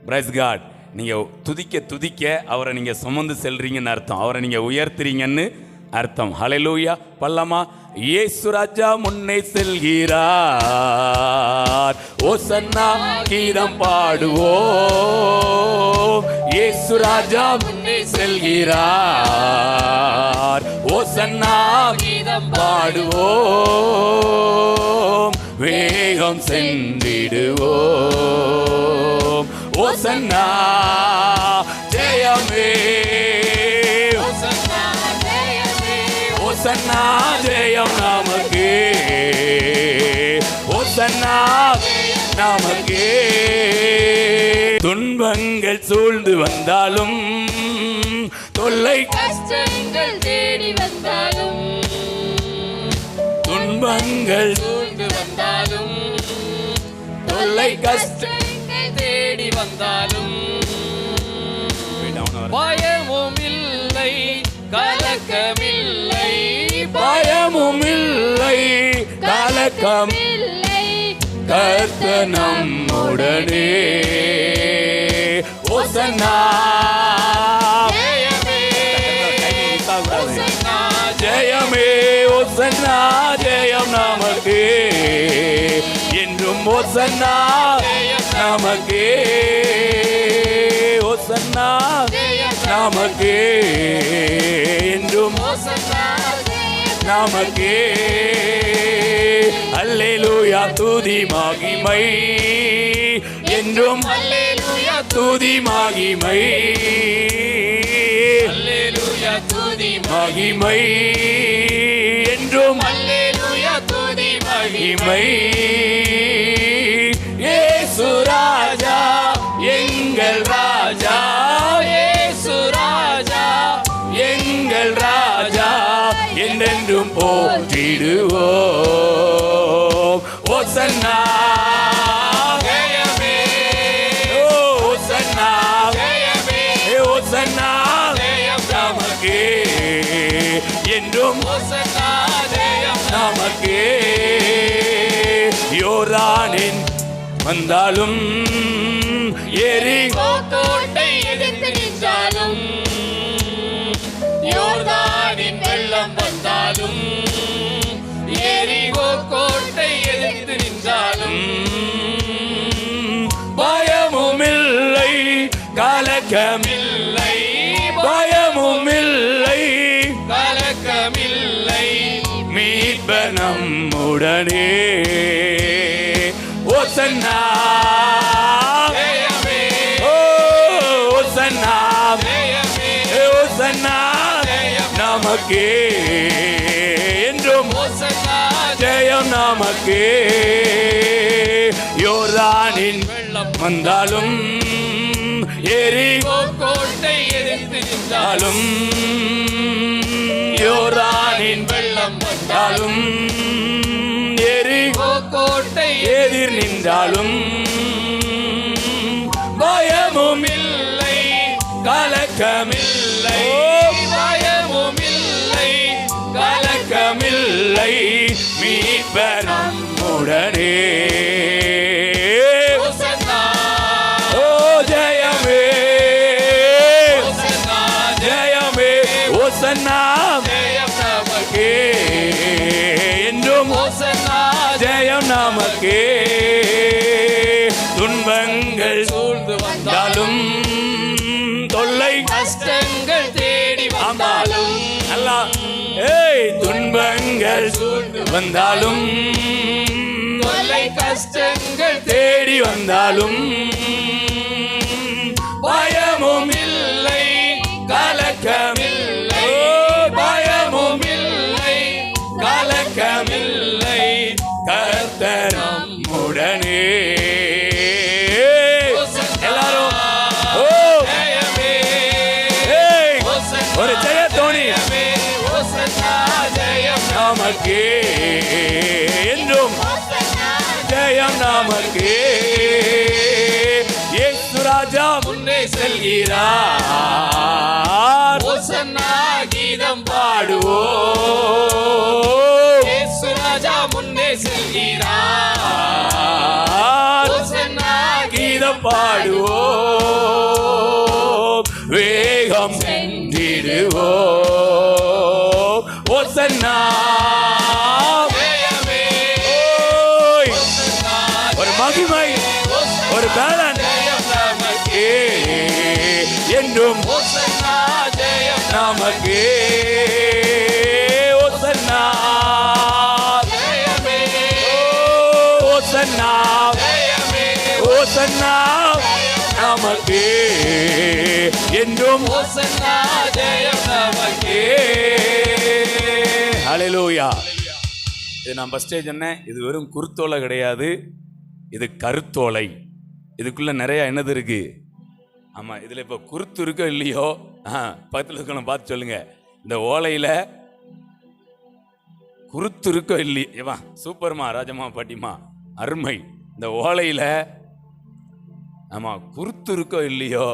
Praise God. நீங்கள் துதிக்க துதிக்க அவரை நீங்கள் சுமந்து செல்றீங்கன்னு அர்த்தம், அவரை நீங்கள் உயர்த்துறீங்கன்னு அர்த்தம். ஹல்லேலூயா. பல்லமா. இயேசு ராஜா முன்னே செல்கிறார், ஓசன்னா கீதம் பாடுவோம். இயேசு ராஜா முன்னே செல்கிறார், ஓசன்னா கீதம் பாடுவோம். வேகம் சென்றிடுவோம். ஓசன்னா ஜெயமே, ஓசன்னா ஜெயம் நமக்கு, ஓசன்னா நமக்கு. துன்பங்கள் சூழ்ந்து வந்தாலும், தொல்லை கஷ்டங்கள் தேடி வந்தாலும், துன்பங்கள் சூழ்ந்து வந்தாலும், தொல்லை கஷ்டங்கள் தேடி வந்தாலும், பயமும் இல்லை கலக்கமில்லை, பயமும் இல்லை கலக்கம் இல்லை, கர்த்தர் நம்முடனே. ஓசன்னா ஜெயமே, ஜெயமே, ஓசன்னா ஜெயம் நமக்கு. என் என்றும் ஓசன்னா நமக்கே, ஓசன்னா நமக்கே, என்றும் நமக்கே. அல்லேலூயா துதி மகிமை என்றும், அல்லேலூயா துதி மகிமை, அல்லேலூயா துதி மகிமை என்றும், அல்லேலூயா துதி மகிமை. இயேசு ராஜா எங்கள் ராஜா, இயேசு ராஜா எங்கள் ராஜா என்றென்றும் போற்றிடுவோம். ஓசன்னா ஜெயமே, ஓசன்னா, ஜெயமே, ஓசன்னா ஜெயம் நமக்கே, என்றும் ஓசன்னா ஜெயம் நமக்கே. யோர்தானின் வந்தாலும் எரிகோ கோட்டை எதிர்த்து நின்றாலும், யோர்தானின் வெள்ளம் வந்தாலும், எரிகோ கோட்டை எதிர்த்து நின்றாலும், பயமுமில்லை கலக்கமில்லை, பயமுமில்லை கலக்கமில்லை, மீட்பர் நம்முடனே. ஓசன்னா ஜெயமே, ஓசன்னா, ஜெயமே, ஓசன்னா நமக்கே, என்றும் ஓசன்னா ஜெயம் நமக்கே. யோர்தானின் வெள்ளம் வந்தாலும் எரிகோ கோட்டை எதிர்த்து நின்றாலும், யோர்தானின் வெள்ளம் வந்தாலும், வந்தாலும் எரிகோ கோட்டை எதிர் நின்றாலும், பயமுமில்லை கலக்கமில்லை, பயமுமில்லை கலக்கமில்லை, மீட்பர் நம்முடனே. ஓசன்னா, ஓ ஜெயமே, ஓசன்னா ஜெயமே, ஓசன்னா ஜெயம் நமக்கே, என்றும் ஓசன்னா ஜெயம் நமக்கே. துன்பங்கள் சூழ்ந்து வந்தாலும், வந்தாலும் தொல்லை கஷ்டங்கள் தேடி வந்தாலும், நல்லா, ஏய் துன்பங்கள் வந்தாலும் தொல்லை கஷ்டங்கள் தேடி வந்தாலும், பயமும் இல்லை கலக்கமில்லை, பயமுமில்லை கலக்கமில்லை, கர்த்தர் நம்முடனே. எல்லாரும் ஓ ஜெயமே, ஏய், ஓசன்னா ஒரு ஜெயத்தோனி ஜெயமே, ஓசன்னா ஜெயம் நமக்கே, என்றும் ஜெயம் நமக்கே. இயேசு ராஜா முன்னே செல்கிறார், ஓசன்னா கீதம் பாடுவோம். இயேசு ராஜா முன்னே செல்கிறார், ஓசன்னா கீதம் பாடுவோம், வேகம் சென்றிடுவோம். ஓசன்னா ஜெயமே, ஓய், ஓசன்னா ஒரு மகிமை, ஒரு பேலன் ஜெயம் நமக்கே, என்றும் ஓசன்னா ஜெயம் நமக்கே. ஓசன்னா ஜெயமே, ஓசன்னா, ஜெயமே, ஓசன்னா நமக்கே, என்றும் ஓசன்னா ஜெயம் நமக்கே. ஹல்லேலூயா. இது நான் ஃபர்ஸ்டே சொன்னேன், இது வெறும் குருத்தோலை கிடையாது, இது கருத்தோலை. இதுக்குள்ள நிறைய என்னது இருக்கு. ஆமா, இதுல இப்ப குருத்து இருக்கோ இல்லையோ, பக்கத்தில் இருக்கணும் பார்த்து சொல்லுங்க. இந்த ஓலையில குருத்து இருக்கோ இல்லையா? சூப்பர்மா ராஜம்மா பாட்டிமா, அருமை. இந்த ஓலையில ஆமா குருத்து இருக்கோ இல்லையோ,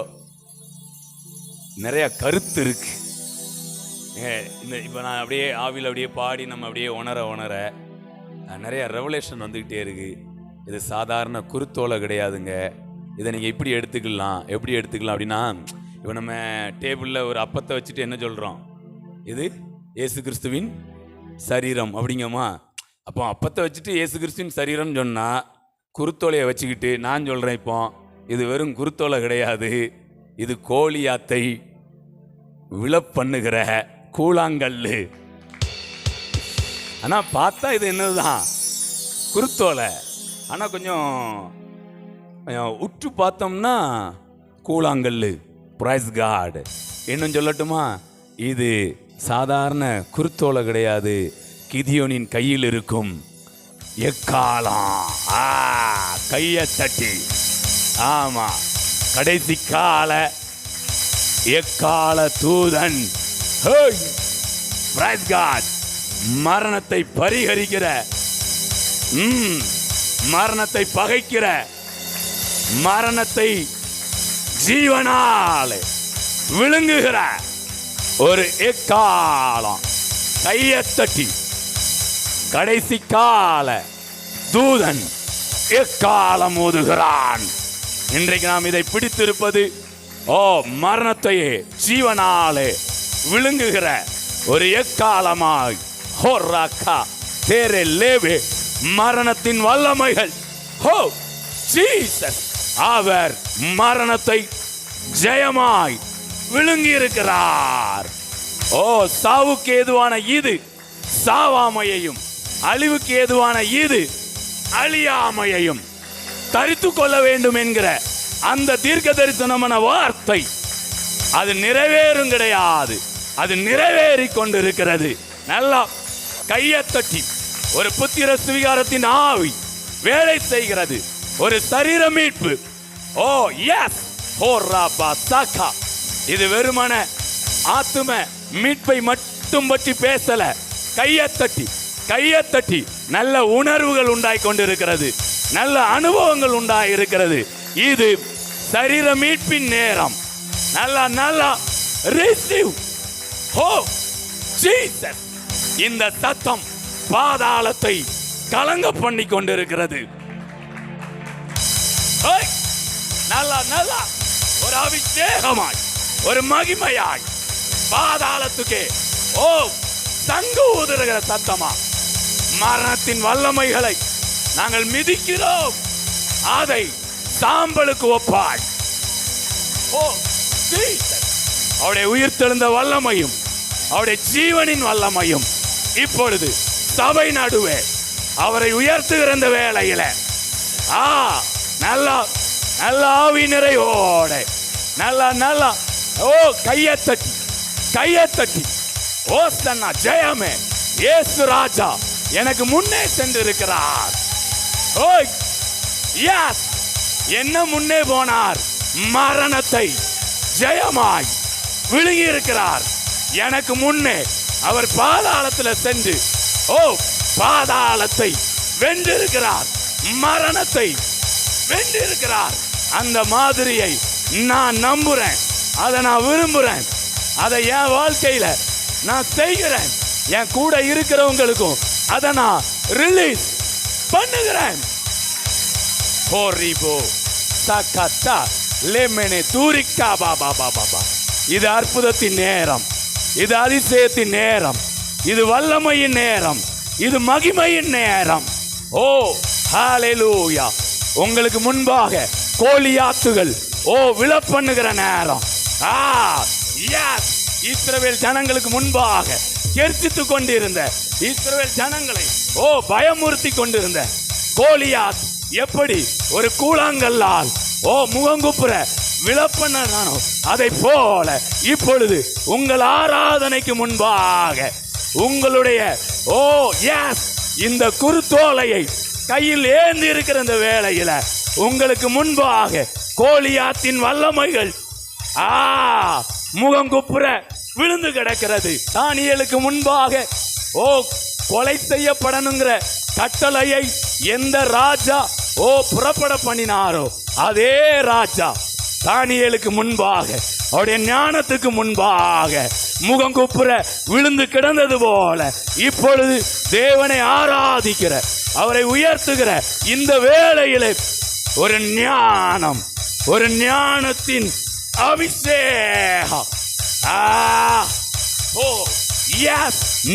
நிறைய கருத்து இருக்கு. இந்த இப்போ நான் அப்படியே ஆவியில் அப்படியே பாடி நம்ம அப்படியே உணர நிறைய ரெவலேஷன் வந்துக்கிட்டே இருக்கு. இது சாதாரண குருத்தோலை கிடையாதுங்க. இதை நீங்கள் எப்படி எடுத்துக்கலாம் அப்படின்னா, இப்போ நம்ம டேபிளில் ஒரு அப்பத்தை வச்சுட்டு என்ன சொல்கிறோம், இது இயேசு கிறிஸ்துவின் சரீரம் அப்படிங்கம்மா. அப்போ அப்பத்தை வச்சுட்டு இயேசு கிறிஸ்துவின் சரீரம்னு சொன்னால் குருத்தோலையை வச்சுக்கிட்டு நான் சொல்கிறேன், இப்போ இது வெறும் குருத்தோலை கிடையாது, இது கோலியாத்தை விழப்பண்ணுகிற கூழாங்கல்லு. ஆனால் பார்த்தா இது என்னதுதான் குருத்தோலை, ஆனால் கொஞ்சம் உற்று பார்த்தோம்னா கூழாங்கல்லு. Price God. இன்னும் சொல்லட்டுமா, இது சாதாரண குருத்தோலை கிடையாது, கிதியோனின் கையில் இருக்கும் எக்காலம். கையை தட்டி, ஆமா, கடைசி கால எக்கால தூதன். Praise God. மரணத்தை பரிகரிக்கிற, மரணத்தை பகைக்கிற, மரணத்தை ஜீவனால் விழுங்குகிற ஒரு எக்காலம். கையை தட்டி கடைசி கால தூதன் எக்காலம் ஊதுகிறான். இன்றைக்கு நாம் இதை பிடித்திருப்பது, மரணத்தையே ஜீவனாலே விழுங்குகிற ஒரு எக்காலமாய். மரணத்தின் வல்லமைகள், ஜீசஸ் அவர் மரணத்தை ஜெயமாய் விழுங்கி இருக்கிறார். சாவுக்கு ஏதுவான இது சாவாமையையும், அழிவுக்கு ஏதுவான இது அழியாமையையும் தரித்து கொள்ள வேண்டும் என்கிற அந்த தீர்க்க தரிசனமான வார்த்தை அது நிறைவேறும் கிடையாது, அது நிறைவேறி கொண்டிருக்கிறது. நல்லா கையை தட்டி, ஒரு புத்திர சுவிகாரத்தின் ஆவி வேலை செய்கிறது, ஒரு சரீர மீட்பு. இது வெறுமன ஆத்தும மீட்பை மட்டும் பற்றி பேசல. கையை தட்டி கையை தட்டி நல்ல உணர்வுகள் உண்டாய் கொண்டிருக்கிறது, நல்ல அனுபவங்கள் உண்டாய் இருக்கிறது. இது சரீர மீட்பின் நேரம். நல்லா நல்லா ரிசீவ். ஜீசஸ். இந்த சத்தம் பாதாளத்தை கலங்க பண்ணி கொண்டிருக்கிறது. நல்லா நல்லா ஒரு அபிஷேகமாய், ஒரு மகிமையாய் பாதாளத்துக்கே சங்கு ஊதுகிற சத்தமா. மரணத்தின் வல்லமைகளை நாங்கள் மிதிக்கிறோம், அதை சாம்பலுக்கு ஒப்பாய். அவருடைய உயிர்த்தெழுந்த வல்லமையும், அவருடைய ஜீவனின் வல்லமையும் இப்பொழுது சபை நடுவே அவரை உயர்த்துகிற இந்த வேளையில நல்லா நல்லா ஆவி நிறைவோட நல்லா நல்லா கையை தட்டி கையை தட்டி ஓஸ்தன்னா ஜெயமே, இயேசு ராஜா எனக்கு முன்னே சென்று இருக்கிறார். என்ன முன்னே போனார், மரணத்தை ஜெயமாய் விழுங்கி இருக்கிறார். எனக்கு முன்னே அவர் பாதாளத்தில் சென்று பாதாளத்தை வென்றிருக்கிறார், மரணத்தை வென்றிருக்கிறார். அந்த மாதிரியை நான் நம்புறேன், அதை நான் விரும்புறேன், அதை என் வாழ்க்கையில நான் செய்கிறேன். என் கூட இருக்கிறவங்களுக்கும் அதை நான் ரிலீஸ் பண்ணுகிறேன். இது அற்புதத்தின் நேரம், இது அதிசயத்தின் நேரம், இது வல்லமையின் நேரம், இது மகிமையின் நேரம். ஹல்லேலூயா. உங்களுக்கு முன்பாக கோலியாத்துகள் விழப்பண்ணுகிற நேரம். இஸ்ரவேல் ஜனங்களுக்கு முன்பாக கெர்ச்சித்துக் கொண்டிருந்த இஸ்ரவேல் ஜனங்களை பயமுறுத்தி கொண்டிருந்த கோலியாத் எப்படி ஒரு கூழாங்கல்லால் முகங்குப்புற விழப்பண்ணானோ, அதை போல இப்பொழுது உங்கள் ஆராதனைக்கு முன்பாக உங்களுடைய இந்த குருத்தோலையை கையில் ஏந்தி இருக்கிற இந்த வேளையில உங்களுக்கு முன்பாக கோலியாத்தின் வல்லமைகள் முகங்குப்புற விழுந்து கிடக்கிறது. தானியேலுக்கு முன்பாக கொலை செய்யப்படணுங்கிற கட்டளையை எந்த ராஜா புறப்பட பண்ணினாரோ, அதே ராஜா தானியேலுக்கு முன்பாக அவருடைய ஞானத்துக்கு முன்பாக முகங்குப்புற விழுந்து கிடந்தது போல இப்பொழுது தேவனை ஆராதிக்கிற, அவரை உயர்த்துகிற இந்த வேளையிலே ஒரு ஞானம், ஒரு ஞானத்தின் அபிஷேகம்.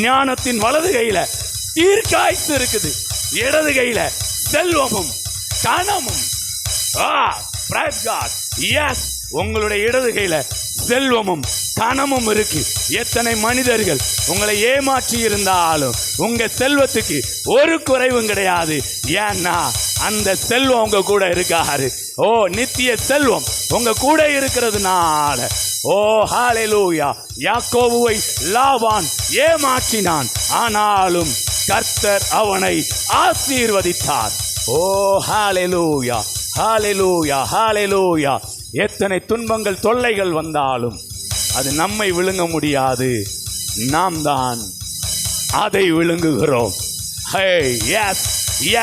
ஞானத்தின் வலது கையில தீர்க்காய்த்து இருக்குது, இடது கையில செல்வமும் கனமும். Praise God. Yes, உங்களுடைய இடது கையில செல்வமும் கனமும் இருக்கு. எத்தனை மனிதர்கள் உங்களை ஏமாற்றி இருந்தாலும் உங்க செல்வத்துக்கு ஒரு குறைவும் கிடையாது. ஏன்னா அந்த செல்வம் உங்க கூட இருக்காரு. ஓ, நித்திய செல்வம் உங்க கூட இருக்கிறதுனால. ஓ ஹalleluya. யாக்கோபுவை லாபான் ஏமாற்றினான், ஆனாலும் கர்த்தர் அவனை ஆசீர்வதித்தார். ஓ ஹalleluya, ஹalleluya, ஹalleluya. எத்தனை துன்பங்கள் தொல்லைகள் வந்தாலும் அது நம்மை விழுங்க முடியாது, நாம் தான் அதை விழுங்குகிறோம். எஸ்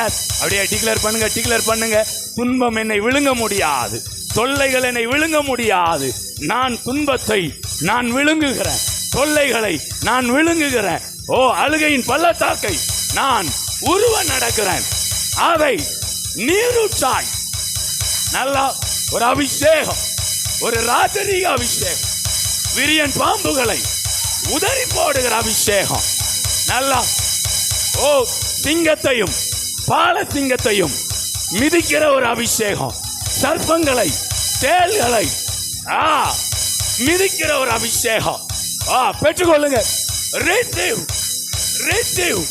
எஸ், அப்படியே டிக்ளேர் பண்ணுங்க, டிக்ளேர் பண்ணுங்க. துன்பம் என்னை விழுங்க முடியாது, தொல்லைகள் என்னை விழுங்க முடியாது. நான் துன்பத்தை நான் விழுங்குகிறேன், தொல்லைகளை நான் விழுங்குகிறேன். ஓ, அழுகையின் பள்ளத்தாக்கை நான் உருவ நடக்கிறேன். அதை நீரூற்றாய் நல்லா ஒரு அபிஷேகம், ஒரு ராஜரீக அபிஷேகம், விரியன் பாம்புகளை உதறி போடுகிற அபிஷேகம். நல்லா ஓ, சிங்கத்தையும் பால சிங்கத்தையும் மிதிக்கிற ஒரு அபிஷேகம், சர்ப்பங்களை தேள்களை மிதிக்கிற ஒரு அபிஷேகம். பெற்றுக்கொள்ளுங்க. Receive, receive.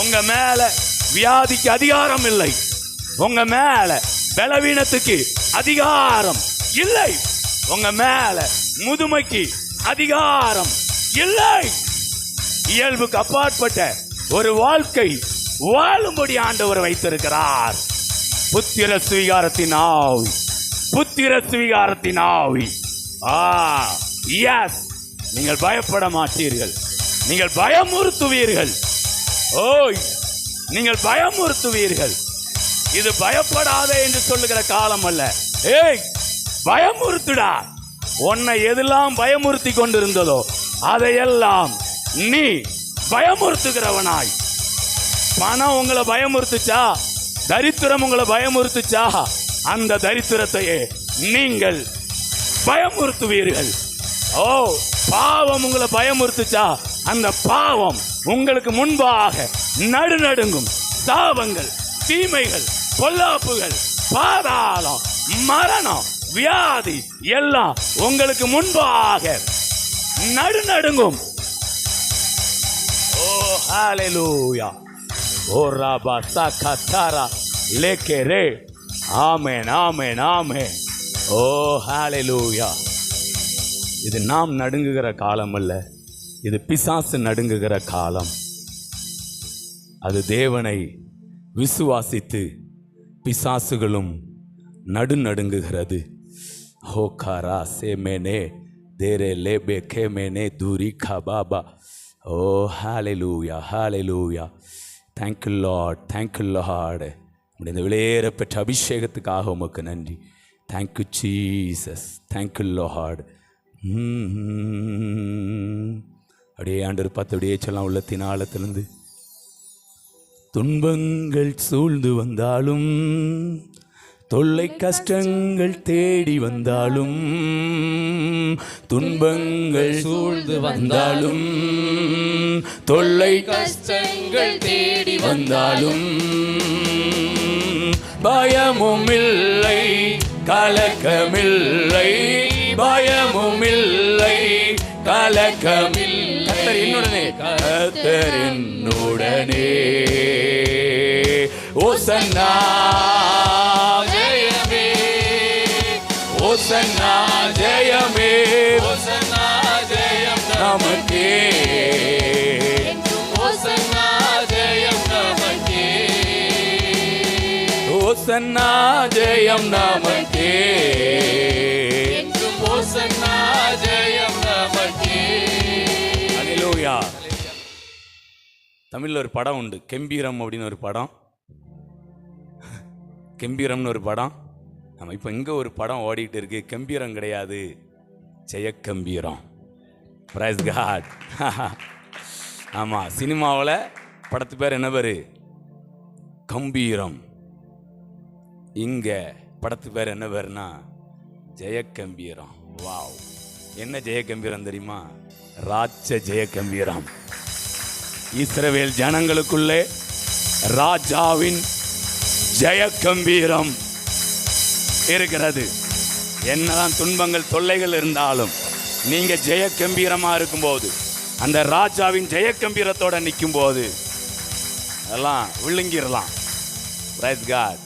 உங்க மேல வியாதிக்கு அதிகாரம் இல்லை, உங்க மேல பலவீனத்துக்கு அதிகாரம் இல்லை, உங்க மேல முதுமைக்கு அதிகாரம் இல்லை. இயல்புக்கு அப்பாற்பட்ட ஒரு வாழ்க்கை வாழும்படி ஆண்டவர் வைத்திருக்கிறார். புத்திர சுவீகாரத்தின் ஆவி, புத்திர சுவீகாரத்தின் ஆவி. எஸ், நீங்கள் பயப்பட மாட்டீர்கள், நீங்கள் பயமுறுத்துவீர்கள். ஓய், நீங்கள் பயமுறுத்துவீர்கள். இது பயப்படாதே என்று சொல்லுகிற காலம் அல்ல. ஏய், பயமுறுத்துடா. உன்னை எதெல்லாம் பயமுறுத்தி கொண்டிருந்ததோ அதையெல்லாம் நீ பயமுறுத்துகிறவனாய். பணம் உங்களை பயமுறுத்துச்சா, தரித்திரம் உங்களை பயமுறுத்துச்சா, அந்த தரித்திரத்தையே நீங்கள் பயமுறுத்துவீர்கள். ஓ, பாவம் உங்களை பயமுறுத்துச்சா, அந்த பாவம் உங்களுக்கு முன்பாக நடுநடுங்கும். சாபங்கள், தீமைகள், பொல்லாப்புகள், பாதாளம், மரணம், வியாதி எல்லாம் உங்களுக்கு முன்பாக நடுநடுங்கும். ஓ ஹalleluya. ஓ ராபா சகதாரா லேக்கரே. ஆமென், ஆமென், ஆமென். ஓ ஹalleluya. இது நாம் நடுங்குகிற காலம் அல்ல, இது பிசாசு நடுங்குகிற காலம். அது தேவனை விசுவாசித்து பிசாசுகளும் நடுநடுங்குகிறது. ஹோகாரா சேமேனே தேரே லேபே கேமேனே தூரி கபாபா. ஓ ஹalleluya, ஹalleluya. Thank you Lord, thank you Lord. இந்த விலையேற பெற்ற அபிஷேகத்துக்காக உமக்கு நன்றி. Thank you Jesus, thank you Lord. அப்படியே ஆண்டவர் பார்த்து அப்படியே சொல்லலாம் உள்ளத்தின் ஆழத்திலிருந்து. துன்பங்கள் சூழ்ந்து வந்தாலும், தொல்லை கஷ்டங்கள் தேடி வந்தாலும், துன்பங்கள் சூழ்ந்து வந்தாலும், தொல்லை கஷ்டங்கள் தேடி வந்தாலும், பயமும் இல்லை, கலக்கமில்லை, பயமும் இல்லை, கலக்கமில்லை. கர்த்தர் என்னுடனே, கர்த்தர் என்னுடனே. ஓசன்னா ஜெயமே, ஓசன்னா ஜெயமே, ஓசன்னா ஜெயம் நமக்கே, ஓசன்னா ஜெயம் நமக்கே, ஓசன்னா ஜெயம் நமக்கே, ஓசன்னா ஜெயம் நமக்கே. ஹல்லேலூயா. தமிழில் ஒரு படம் உண்டு, கெம்பீரம் அப்படின்னு ஒரு படம். கெம்பீரம்னு ஒரு படம். நம்ம இப்போ இங்கே ஒரு படம் ஓடிட்டு இருக்கு. கம்பீரம் கிடையாது, ஜெயக்கம்பீரம். Price God. ஆமாம், சினிமாவில் படத்து பேர் என்ன பேர்? கம்பீரம். இங்கே படத்து பேர் என்ன பேர்னா ஜெயக்கம்பீரம். வாவ், என்ன ஜெயக்கம்பீரம் தெரியுமா? ராஜ ஜெயக்கம்பீரம். இஸ்ரவேல் ஜனங்களுக்குள்ளே ராஜாவின் ஜெய கம்பீரம் இருக்கிறது. என்னதான் துன்பங்கள் தொல்லைகள் இருந்தாலும் நீங்க ஜெய கம்பீரமா இருக்கும்போது, அந்த ராஜாவின் ஜெய கம்பீரத்தோட நிற்கும் போது அதெல்லாம் விழுங்கிடலாம். Price God.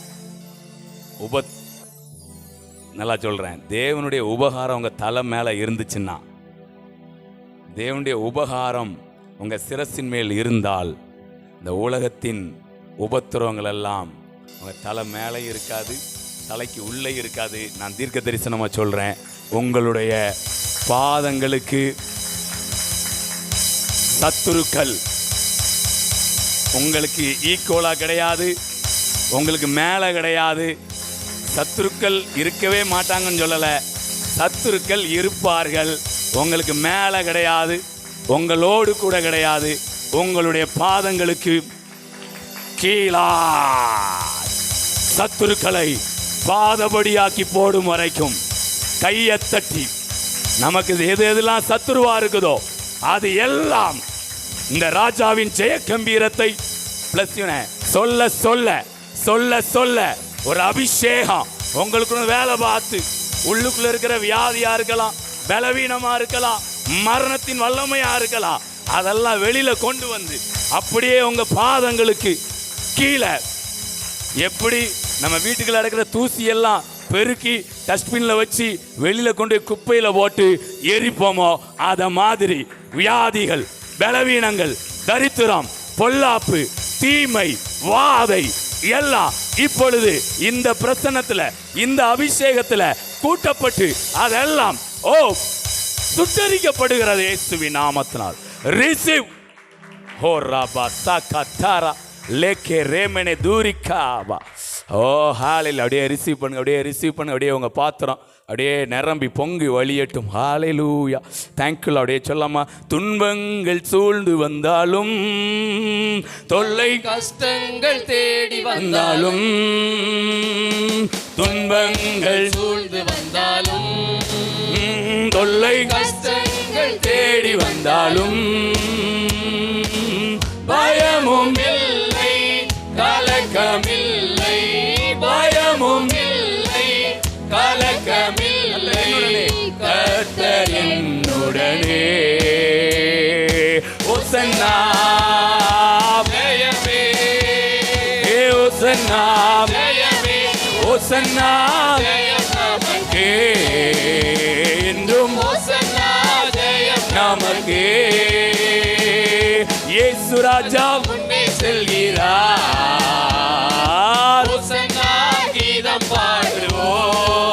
நல்லா சொல்றேன், தேவனுடைய உபகாரம் உங்க தலை மேல இருந்துச்சுன்னா, தேவனுடைய உபகாரம் உங்க சிரசின் மேல் இருந்தால், இந்த உலகத்தின் உபத்திரவங்கள் எல்லாம் உங்க தலை மேலே இருக்காது, தலைக்கு உள்ளே இருக்காது. நான் தீர்க்க தரிசனமா சொல்றேன், உங்களுடைய பாதங்களுக்கு சத்துருக்கள் உங்களுக்கு ஈக்குவலா கிடையாது, உங்களுக்கு மேலே கிடையாது. சத்துருக்கள் இருக்கவே மாட்டாங்கன்னு சொல்லல, சத்துருக்கள் இருப்பார்கள். உங்களுக்கு மேலே கிடையாது, உங்களோடு கூட கிடையாது. உங்களுடைய பாதங்களுக்கு கீழா சத்துருக்களை பாதபடியாக்கி போடும் வரைக்கும் கையை தட்டி, நமக்கு எது எதெல்லாம் சத்துருவா இருக்குதோ அது எல்லாம் இந்த ராஜாவின் ஜெய கம்பீரத்தை பிளஸ் சொல்ல சொல்ல சொல்ல சொல்ல ஒரு அபிஷேகம் உங்களுக்குள்ள வேலை பார்த்து, உள்ளுக்குள்ள இருக்கிற வியாதியா இருக்கலாம், பலவீனமா இருக்கலாம், மரணத்தின் வல்லமையா இருக்கலாம், அதெல்லாம் வெளியில கொண்டு வந்து அப்படியே உங்க பாதங்களுக்கு கீழே, எப்படி நம்ம வீட்டுக்குள்ள இருக்கிற தூசி எல்லாம் பெருக்கி டஸ்ட்பின்ல வச்சு வெளியில கொண்டு குப்பையில போட்டு எரிப்போமோ, அத மாதிரி வியாதிகள், பலவீனங்கள், தரித்திரம், பொல்லாப்பு, தீமை, வாதை எல்லாம் இப்பொழுது இந்த பிரசன்னத்துல, இந்த அபிஷேகத்துல கூட்டப்பட்டு அதெல்லாம் சுட்டரிக்கப்படுகிறது இயேசுவின் நாமத்தினால். ரிசீவ் ஹோ ரபா தகதாரா லேக்கே ரேமனே தூரிகாபா. ஓ ஹalleluya. அப்படியே ரிசீவ் பண்ணுங்க, அப்படியே ரிசீவ் பண்ணுங்க. அப்படியே உங்க பாத்திரம் அப்படியே நிரம்பி பொங்கி வழியட்டும். ஹalleluya. Thank you. அப்படியே சொல்லாமா, துன்பங்கள் சூழ்ந்து வந்தாலும், தொல்லை கஷ்டங்கள் தேடி வந்தாலும், துன்பங்கள் சூழ்ந்து வந்தாலும், தொல்லை கஷ்டங்கள் தேடி வந்தாலும், பயமும் இல்லை, கலக்கமில்லை, பயமும் இல்லை, கலக்கமில்லை, கர்த்தர் என்னுடனே. ஓசன்னா ஜெயமே, ஓசன்னா ஜெயமே, ஓசன்னா ஜெயம் நமக்கே, என்றும் ஓசன்னா ஜெயம் நமக்கே. இயேசு ராஜா முன்னே செல்கிறார், ஓசன்னா கீதம் பாடுவோம்.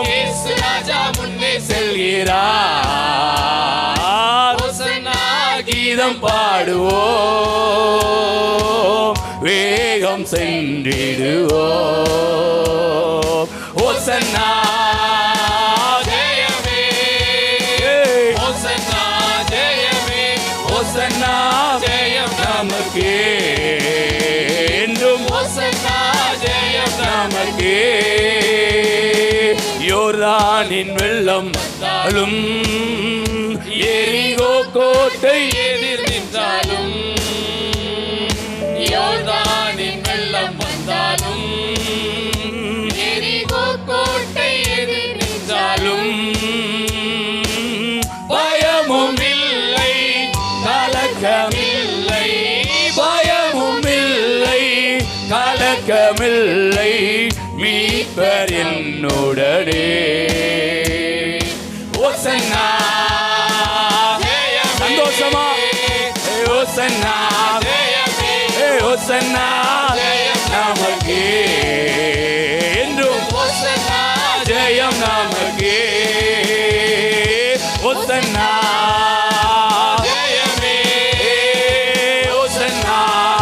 இயேசு ராஜா முன்னே செல்கிறார், ஓசன்னா கீதம் பாடுவோம், வேகம் சென்றிடுவோம். ஓசன்னா ஜெயமே, ஓசன்னா ஜெயமே, ஓசன்னா ஜெயம் நமக்கே, என்றும் ஓசன்னா ஜெயம் நமக்கே. யோர்தானின் வெள்ளம் வந்தாலும், எரிகோ கோட்டை எதிர் நின்றாலும், யோர்தானின் வெள்ளம் வந்தாலும், எரிகோ கோட்டை எதிர் நின்றாலும், பயமும் இல்லை, கலக்கமில்லை, பயமும் இல்லை, கலக்கமில்லை, மீட்பர் என்னுடனே. ஓசன்னா ஜெயமே, சந்தோஷமா, ஓசன்னா ஜெயமே, ஓசன்னா நமக்கே, என்றும் ஓசன்னா ஜெயம் நமக்கே. ஓசன்னா ஜெயமே, ஓசன்னா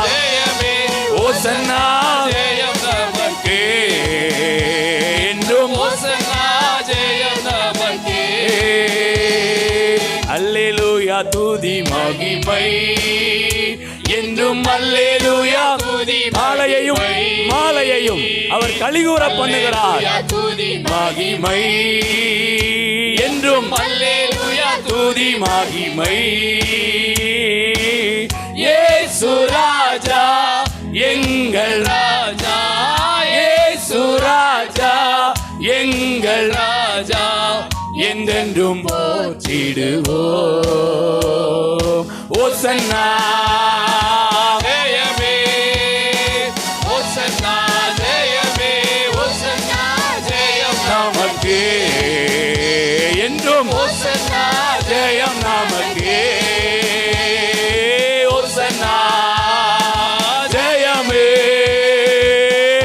ஜெயமே, ஓசன்னா ஜெயம் நமக்கே, என்றும் ஓசன்னா ஜெயம் நமக்கே. அல்லேலூயா துதி மகிமை என்றும், அல்லேலூயா துதி மாலையையும் மாலையையும் அவர் கலிகூற பண்ணுகிறார். துதி மகிமை என்றும், அல்லேலூயா துதி மகிமை. இயேசு ராஜா எங்கள் ராஜா, என்றும் போற்றிடுவோம். ஓசன்னா ஜெயமே ஓசன்னா ஜெயமே ஓசன்னா ஜெயம் நமக்கே என்றும் ஓசன்னா ஜெயம் நமக்கே. ஓசன்னா ஜெயமே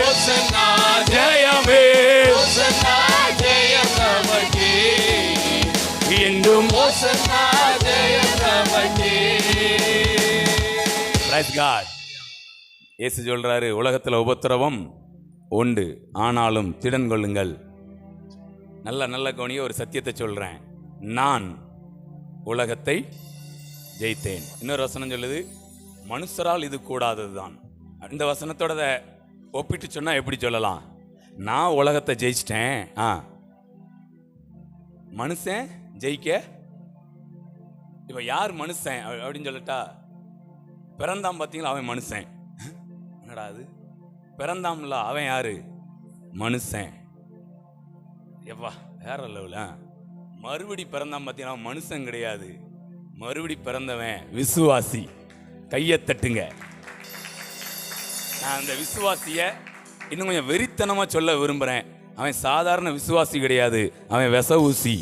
ஓசன்னா ஜெயமே ஓசன்னா ஜெயம் நமக்கே என்றும். ஓசன்னா ஜெயம் நமக்கே. Praise God. இயேசு சொல்றாரு, உலகத்துல உபத்திரவம் உண்டு, ஆனாலும் திடன் கொள்ளுங்கள். நல்ல கவனிய ஒரு சத்தியத்தை சொல்றேன். நான் உலகத்தை ஜெயித்தேன். இன்னொரு வசனம் சொல்லுது, மனுஷரால் இது கூடாததுதான். இந்த வசனத்தோட ஒப்பிட்டு சொன்னா எப்படி சொல்லலாம்? நான் உலகத்தை ஜெயிச்சிட்டேன், மனுஷன் ஜெயிக்க. இப்ப யார் மனுஷன் அப்படின்னு சொல்லட்டா, பிறந்தான் பார்த்தீங்களா, அவன் மனுஷன். என்னடா அது பிறந்தாம்ல, அவன் யாரு? மனுஷன். எவ்வா வேற லெவல. மறுபடி பிறந்தான் பார்த்தீங்கன்னா அவன் மனுஷன் கிடையாது, மறுபடி பிறந்தவன் விசுவாசி. கையை தட்டுங்க. நான் அந்த விசுவாசிய இன்னும் கொஞ்சம் வெறித்தனமா சொல்ல விரும்புறேன். அவன் சாதாரண விசுவாசி கிடையாது, அவன் விச ஊசி.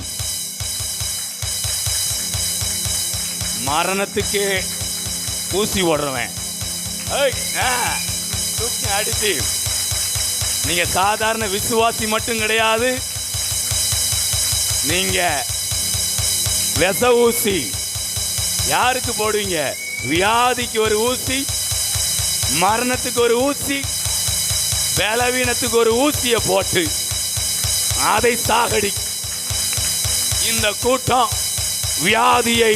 மரணத்துக்கே ஊசி ஓடுறவன். அடிச்சு. நீங்க சாதாரண விசுவாசி மட்டும் கிடையாது, நீங்க விச ஊசி. யாருக்கு போடுவீங்க? வியாதிக்கு ஒரு ஊசி, மரணத்துக்கு ஒரு ஊசி, பலவீனத்துக்கு ஒரு ஊசியை போட்டு அதை சாகடி. இந்த கூட்டம் வியாதியை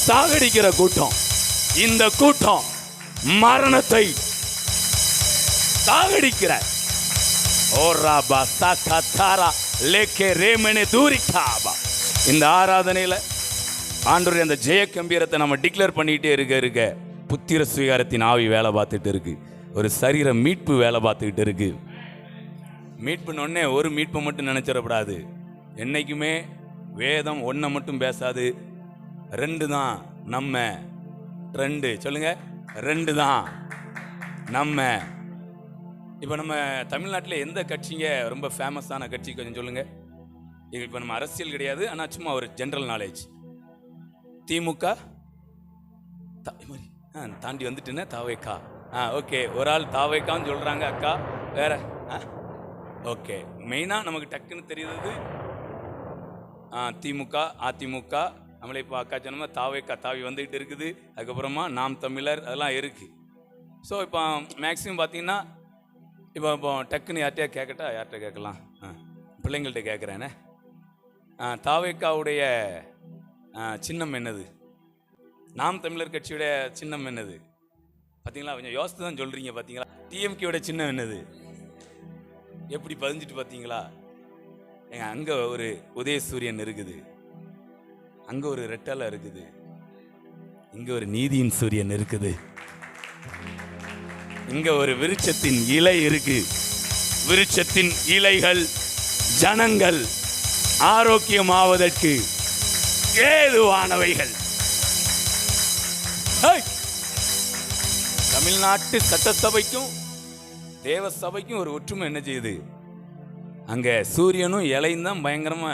சாகடிக்கிற கூட்டம். இந்த கூட்டம் மரணத்தை சாகடிக்கிற. இந்த ஆராதனையில ஆண்டவருடைய அந்த ஜெய கம்பீரத்தை நம்ம டிக்ளேர் பண்ணிட்டே இருக்க புத்திர சுவீகாரத்தின் ஆவி வேலை பார்த்துட்டு இருக்கு. ஒரு சரீர மீட்பு வேலை பார்த்துக்கிட்டு இருக்கு. மீட்புன்னு ஒரு மீட்பை மட்டும் நினைச்சிடக்கூடாது. என்னைக்குமே வேதம் ஒன்றை மட்டும் பேசாது, ரெண்டு தான் நம்ம. ரெண்டு சொல்லுங்க, ரெண்டு தான் நம்ம. இப்போ நம்ம தமிழ்நாட்டில் எந்த கட்சிங்க ரொம்ப ஃபேமஸான கட்சி கொஞ்சம் சொல்லுங்க. இப்போ நம்ம அரசியல் கிடையாது, ஆனால் சும்மா ஒரு ஜென்ரல் நாலேஜ். திமுக தாண்டி வந்துட்டுன்னு தாவேக்கா. ஓகே, ஒரு ஆள் தாவேக்கான்னு சொல்கிறாங்க. அக்கா வேற? ஓகே, மெயினாக நமக்கு டக்குன்னு தெரியுது திமுக, அதிமுக. நம்மளே இப்போ அக்கா சொன்ன தாவேக்கா தாவி வந்துக்கிட்டு இருக்குது. அதுக்கப்புறமா நாம் தமிழர் அதெல்லாம் இருக்குது. ஸோ இப்போ மேக்ஸிமம் பார்த்தீங்கன்னா இப்போ டக்குன்னு யார்கிட்டயா கேட்கட்டா? யார்கிட்ட கேட்கலாம்? பிள்ளைங்கள்ட்ட கேட்குறேனே. தாவேக்காவுடைய சின்னம் என்னது? நாம் தமிழர் கட்சியுடைய சின்னம் என்னது? பார்த்தீங்களா? கொஞ்சம் யோசித்து தான் சொல்கிறீங்க. பார்த்தீங்களா? டிஎம்கேயோட சின்னம் என்னது? எப்படி பதிஞ்சிட்டு பார்த்தீங்களா? ஏங்க, அங்கே ஒரு உதயசூரியன் இருக்குது, அங்கே ஒரு ரெட்டலை இருக்குது, இங்கே ஒரு நீதியின் சூரியன் இருக்குது, இங்கே ஒரு விருட்சத்தின் இலை இருக்கு. விருட்சத்தின் இலைகள் ஜனங்கள் ஆரோக்கியமாவதற்கு ஏதுவானவைகள். தமிழ்நாட்டு சட்டசபைக்கும் தேவ சபைக்கும் ஒரு ஒற்றுமை என்ன செய்யுது? அங்க சூரியனும் இலையும் தான் பயங்கரமா.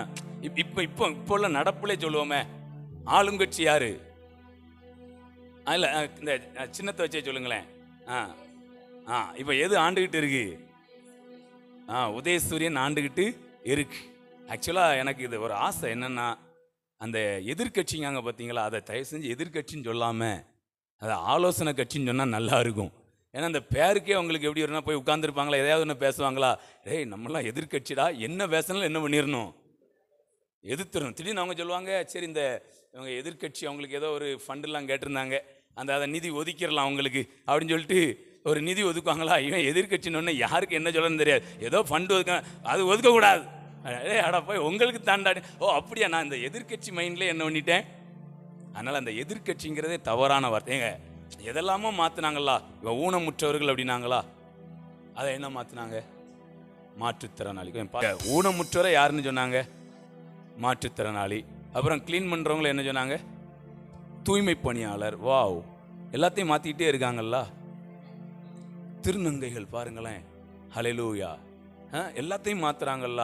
இப்போ உள்ள நடப்புலே சொல்லுவோமே, ஆளுங்கட்சி யாரு? இல்ல, இந்த சின்னத்தை வச்சே சொல்லுங்களேன். இப்போ எது ஆண்டுகிட்டு இருக்கு? உதயசூரியன் ஆண்டுகிட்டு இருக்கு. ஆக்சுவலாக எனக்கு இது ஒரு ஆசை என்னன்னா, அந்த எதிர்கட்சிங்க அங்கே பார்த்தீங்களா, அதை தயவு செஞ்சு எதிர்கட்சின்னு சொல்லாமல் அதை ஆலோசனை கட்சின்னு சொன்னால் நல்லா இருக்கும். ஏன்னா அந்த பேருக்கே அவங்களுக்கு எப்படி வரும்னா, போய் உட்காந்துருப்பாங்களா, எதையாவது ஒன்று பேசுவாங்களா, டேய் நம்மளாம் எதிர்கட்சிடா, என்ன பேசணும் என்ன பண்ணிடணும், எதிர்த்துடணும். திடீர்னு அவங்க சொல்லுவாங்க, சரி இந்த இவங்க எதிர்கட்சி அவங்களுக்கு ஏதோ ஒரு ஃபண்டுலாம் கேட்டிருந்தாங்க, அதை நிதி ஒதுக்கிடலாம் அவங்களுக்கு அப்படின்னு சொல்லிட்டு ஒரு நிதி ஒதுக்குவாங்களா. இவன் எதிர்கட்சின்னு யாருக்கு என்ன சொல்லணும்னு தெரியாது, ஏதோ ஃபண்டு ஒதுக்க, அது ஒதுக்கக்கூடாது. அடா போய் உங்களுக்கு தாண்டாடி. ஓ அப்படியா, நான் இந்த எதிர்கட்சி மைண்டில் என்ன பண்ணிட்டேன். அதனால் அந்த எதிர்கட்சிங்கிறதே தவறான வார்த்தைங்க. எதெல்லாமோ மாற்றினாங்களா, இவன் ஊனமுற்றவர்கள் அப்படின்னாங்களா, அதை என்ன மாற்றினாங்க, மாற்றுத்திறனாளி. ஊனமுற்றவரை யாருன்னு சொன்னாங்க? மாற்றுத்திறனாளி. அப்புறம் க்ளீன் பண்ணுறவங்கள என்ன சொன்னாங்க? தூய்மை பணியாளர். வாவ், எல்லாத்தையும் மாற்றிக்கிட்டே இருக்காங்கல்ல. திருநங்கைகள் பாருங்களேன், ஹல்லேலூயா, எல்லாத்தையும் மாற்றுறாங்கல்ல.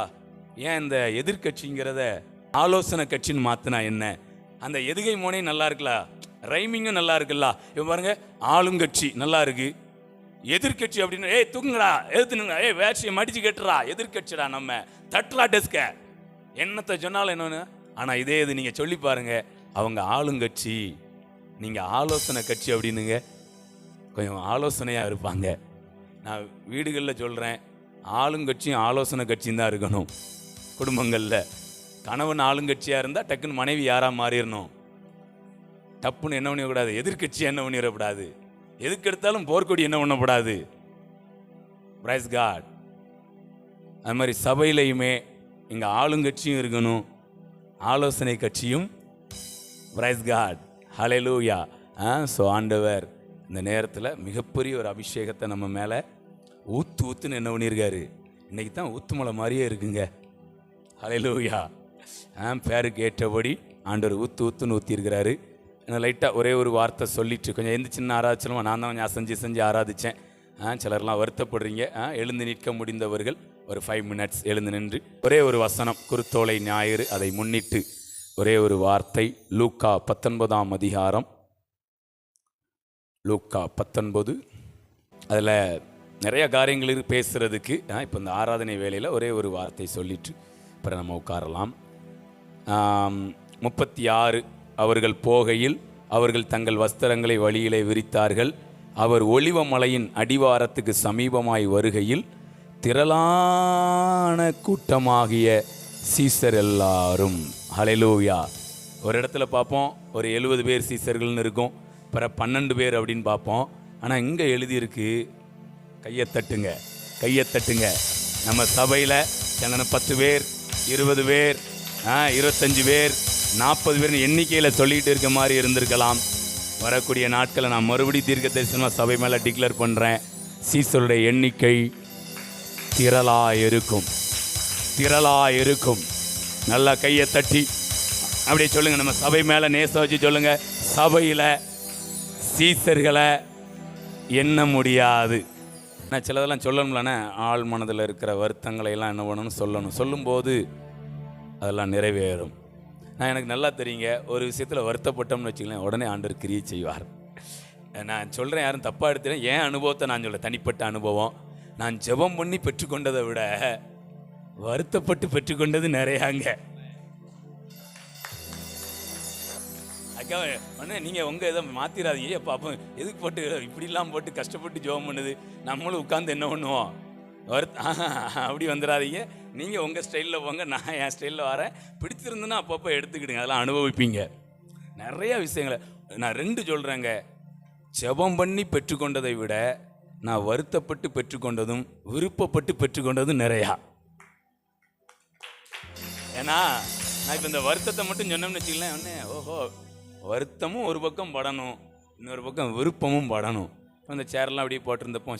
ஏன் இந்த எதிர்கட்சிங்கிறத ஆலோசனை கட்சின்னு மாற்றினா என்ன? அந்த எதுகை மோனே நல்லா இருக்குல்ல, ரைமிங்கும் நல்லா இருக்குல்ல. இப்போ பாருங்க, ஆளுங்கட்சி நல்லா இருக்கு, எதிர்கட்சி அப்படின்னு ஏய் தூங்குங்கடா, எழுத்துனுங்க, ஏய் வேட்சியை மடிச்சு கட்டுறா, எதிர்கட்சிடா, நம்ம தட்டுலா டெஸ்க, என்னத்தை சொன்னாலும் என்னன்னு. ஆனால் இதே இது நீங்கள் சொல்லி பாருங்க, அவங்க ஆளுங்கட்சி, நீங்கள் ஆலோசனை கட்சி அப்படின்னுங்க, கொஞ்சம் ஆலோசனையாக இருப்பாங்க. நான் வீடுகளில் சொல்கிறேன், ஆளுங்கட்சியும் ஆலோசனை கட்சியும் தான் இருக்கணும். குடும்பங்களில் கணவன் ஆளுங்கட்சியாக இருந்தால் டக்குன்னு மனைவி யாராக மாறிடணும். டப்புன்னு என்ன பண்ணிடக்கூடாது, எதிர்கட்சி என்ன பண்ணிடக்கூடாது, எதுக்கு எடுத்தாலும் போர்க்கொடி என்ன பண்ணக்கூடாது. Praise God. அது மாதிரி சபையிலையுமே இங்கே ஆளுங்கட்சியும் இருக்கணும், ஆலோசனை கட்சியும். பிரைஸ் காட், ஹல்லேலூயா. ஸோ ஆண்டவர் இந்த நேரத்தில் மிகப்பெரிய ஒரு அபிஷேகத்தை நம்ம மேலே ஊத்துன்னு என்ன பண்ணியிருக்காரு. இன்னைக்கு தான் ஊத்துமலை மாதிரியே இருக்குங்க. ஹல்லேலூயா. பேருக்கு ஏற்றபடி ஆண்டவர் ஊத்துன்னு ஊற்றிருக்கிறாரு. லைட்டாக ஒரே ஒரு வார்த்தை சொல்லிட்டு கொஞ்சம் எந்த சின்ன ஆராய்ச்சலுமா நான் தான் கொஞ்சம் செஞ்சு ஆராதித்தேன். சிலர்லாம் வருத்தப்படுறீங்க. எழுந்து நிற்க முடிந்தவர்கள் ஒரு 5 minutes எழுந்து நின்று ஒரே ஒரு வசனம், குருத்தோலை ஞாயிறு, அதை முன்னிட்டு ஒரே ஒரு வார்த்தை. லூக்கா 19ஆம் அதிகாரம், லூக்கா 19. அதில் நிறைய காரியங்கள் பேசுகிறதுக்கு. இப்போ இந்த ஆராதனை வேளையில் ஒரே ஒரு வார்த்தை சொல்லிட்டு அப்புறம் நம்ம உட்காரலாம். 36. அவர்கள் போகையில் அவர்கள் தங்கள் வஸ்திரங்களை வழியிலே விரித்தார்கள். அவர் ஒலிவ மலையின் அடிவாரத்துக்கு சமீபமாய் வருகையில் திரளான கூட்டமாகிய சீசர் எல்லாரும். ஹல்லேலூயா. ஒரு இடத்துல பார்ப்போம் ஒரு 70 பேர் சீசர்கள்னு இருக்கும், அப்புறம் 12 பேர் அப்படின்னு பார்ப்போம். ஆனால் இங்கே எழுதியிருக்கு, கையை தட்டுங்க, கையை தட்டுங்க. நம்ம சபையில் சில 10 பேர், 20 பேர், 25 பேர், 40 பேர் எண்ணிக்கையில் சொல்லிகிட்டு இருக்க மாதிரி இருந்திருக்கலாம். வரக்கூடிய நாட்களை நான் மறுபடியும் தீர்க்க தரிசனமாக சபை மேலே டிக்ளேர் பண்ணுறேன். சீசருடைய எண்ணிக்கை திரளாக இருக்கும், திரளாக இருக்கும். நல்லா கையை தட்டி அப்படியே சொல்லுங்கள், நம்ம சபை மேலே நேசம் வச்சு சொல்லுங்கள், சபையில் சீசர்களை எண்ண முடியாது. நான் சிலதெல்லாம் சொல்லணும்லண்ணே, ஆள் மனதில் இருக்கிற வருத்தங்களை எல்லாம் என்ன பண்ணணும்னு சொல்லணும். சொல்லும்போது அதெல்லாம் நிறைவேறும். எனக்கு நல்லா தெரியுங்க, ஒரு விஷயத்தில் வருத்தப்பட்டோம்னு வச்சுக்கலாம், உடனே ஆண்டவர் கிரியை செய்வார். நான் சொல்கிறேன், யாரும் தப்பாக எடுத்துறேன், என் அனுபவத்தை நான் சொல்கிறேன், தனிப்பட்ட அனுபவம். நான் ஜெபம் பண்ணி பெற்றுக்கொண்டதை விட வருத்தப்பட்டு பெற்றுக்கொண்டது நிறையாங்க. அக்கா அண்ணே, நீங்கள் உங்கள் இதை மாற்றிடாதீங்க, பாப்போம் எதுக்கு போட்டு இப்படிலாம் போட்டு கஷ்டப்பட்டு ஜெபம் பண்ணுது, நம்மளும் உட்காந்து என்ன பண்ணுவோம், அப்படி வந்துடாதீங்க. நீங்கள் உங்கள் ஸ்டைலில் போங்க, நான் என் ஸ்டைலில் வரேன். பிடிச்சிருந்துன்னா அப்பப்போ எடுத்துக்கிடுங்க, அதெல்லாம் அனுபவிப்பீங்க நிறையா விஷயங்களை. நான் 2 சொல்கிறேங்க, ஜெபம் பண்ணி பெற்றுக்கொண்டதை விட நான் வருத்தப்பட்டு பெற்றுக்கொண்டதும் விருப்பப்பட்டு பெற்றுக்கொண்டதும் நிறையா. ஏன்னா நான் இப்போ இந்த வருத்தத்தை மட்டும் சொன்னோம்னு வச்சுக்கலாம், ஒன்னே ஓஹோ, வருத்தமும் ஒரு பக்கம் படணும், இன்னொரு பக்கம் விருப்பமும் படணும். அந்த சேர்லாம் அப்படியே போட்டிருந்தப்போ,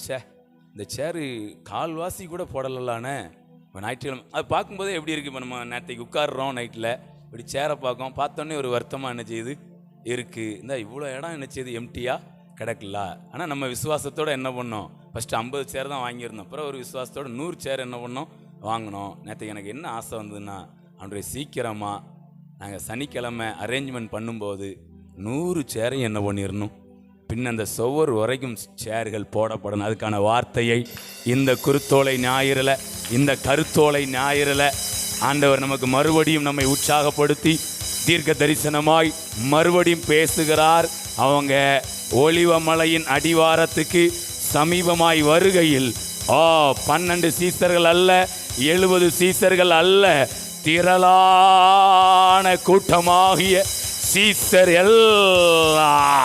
இந்த சேரு கால்வாசி கூட போடலானே. இப்போ ஞாயிற்றுக்கிழமை அது பார்க்கும்போதே எப்படி இருக்குது, இப்போ நம்ம நேற்றுக்கு உட்காடுறோம் நைட்டில், இப்படி சேரை பார்த்தோன்னே ஒரு வருத்தமாக என்ன செய்யுது இருக்குது. இந்த இவ்வளோ இடம் என்ன செய்யுது, எம்டியாக கிடக்கல. ஆனால் நம்ம விசுவாசத்தோடு என்ன பண்ணோம், ஃபஸ்ட்டு 50 சேர் தான் வாங்கியிருந்தோம், அப்புறம் ஒரு விசுவாசத்தோடு 100 சேர் என்ன பண்ணோம், வாங்கினோம். நேற்றுக்கு எனக்கு என்ன ஆசை வந்ததுன்னா, அன்றைய சீக்கிரமாக நாங்கள் சனிக்கிழமை அரேஞ்ச்மெண்ட் பண்ணும்போது 100 சேரையும் என்ன பண்ணிடணும், பின் அந்த சுவர் வரைக்கும் சேர்கள் போடப்படணும். அதுக்கான வார்த்தையை இந்த குருத்தோலை ஞாயிறில், இந்த கருத்தோலை ஞாயிறில் ஆண்டவர் நமக்கு மறுபடியும் நம்மை உற்சாகப்படுத்தி தீர்க்க தரிசனமாய் மறுபடியும் பேசுகிறார். அவங்க ஒலிவ மலையின் அடிவாரத்துக்கு சமீபமாய் வருகையில் 12 சீசர்கள் அல்ல, 70 சீசர்கள் அல்ல, திரளான கூட்டமாகிய சீசர் எல்லாரும்.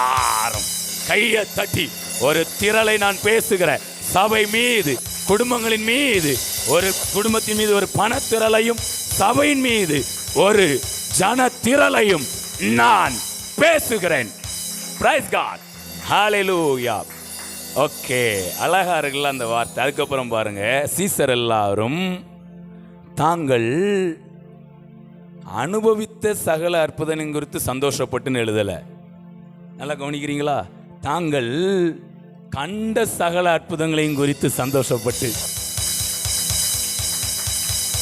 கையை தட்டி ஒரு திரளை நான் பேசுகிறேன். சபை மீது, குடும்பங்களின் மீது, ஒரு குடும்பத்தின் மீது ஒரு பணத்திரளையும், சபையின் மீது ஒரு ஜன திரளையும் நான் பேசுகிறேன். பிரைஸ் காட், ஹல்லேலூயா. ஓகே, அழகா இருக்குல்ல அந்த வார்த்தை. அதுக்கப்புறம் பாருங்க, சீசர் எல்லாரும் தாங்கள் அனுபவித்த சகல அற்புதம் குறித்து சந்தோஷப்பட்டுன்னு எழுதல. நல்லா கவனிக்கிறீங்களா? தாங்கள் கண்ட சகல அற்புதங்களையும் குறித்து சந்தோஷப்பட்டு.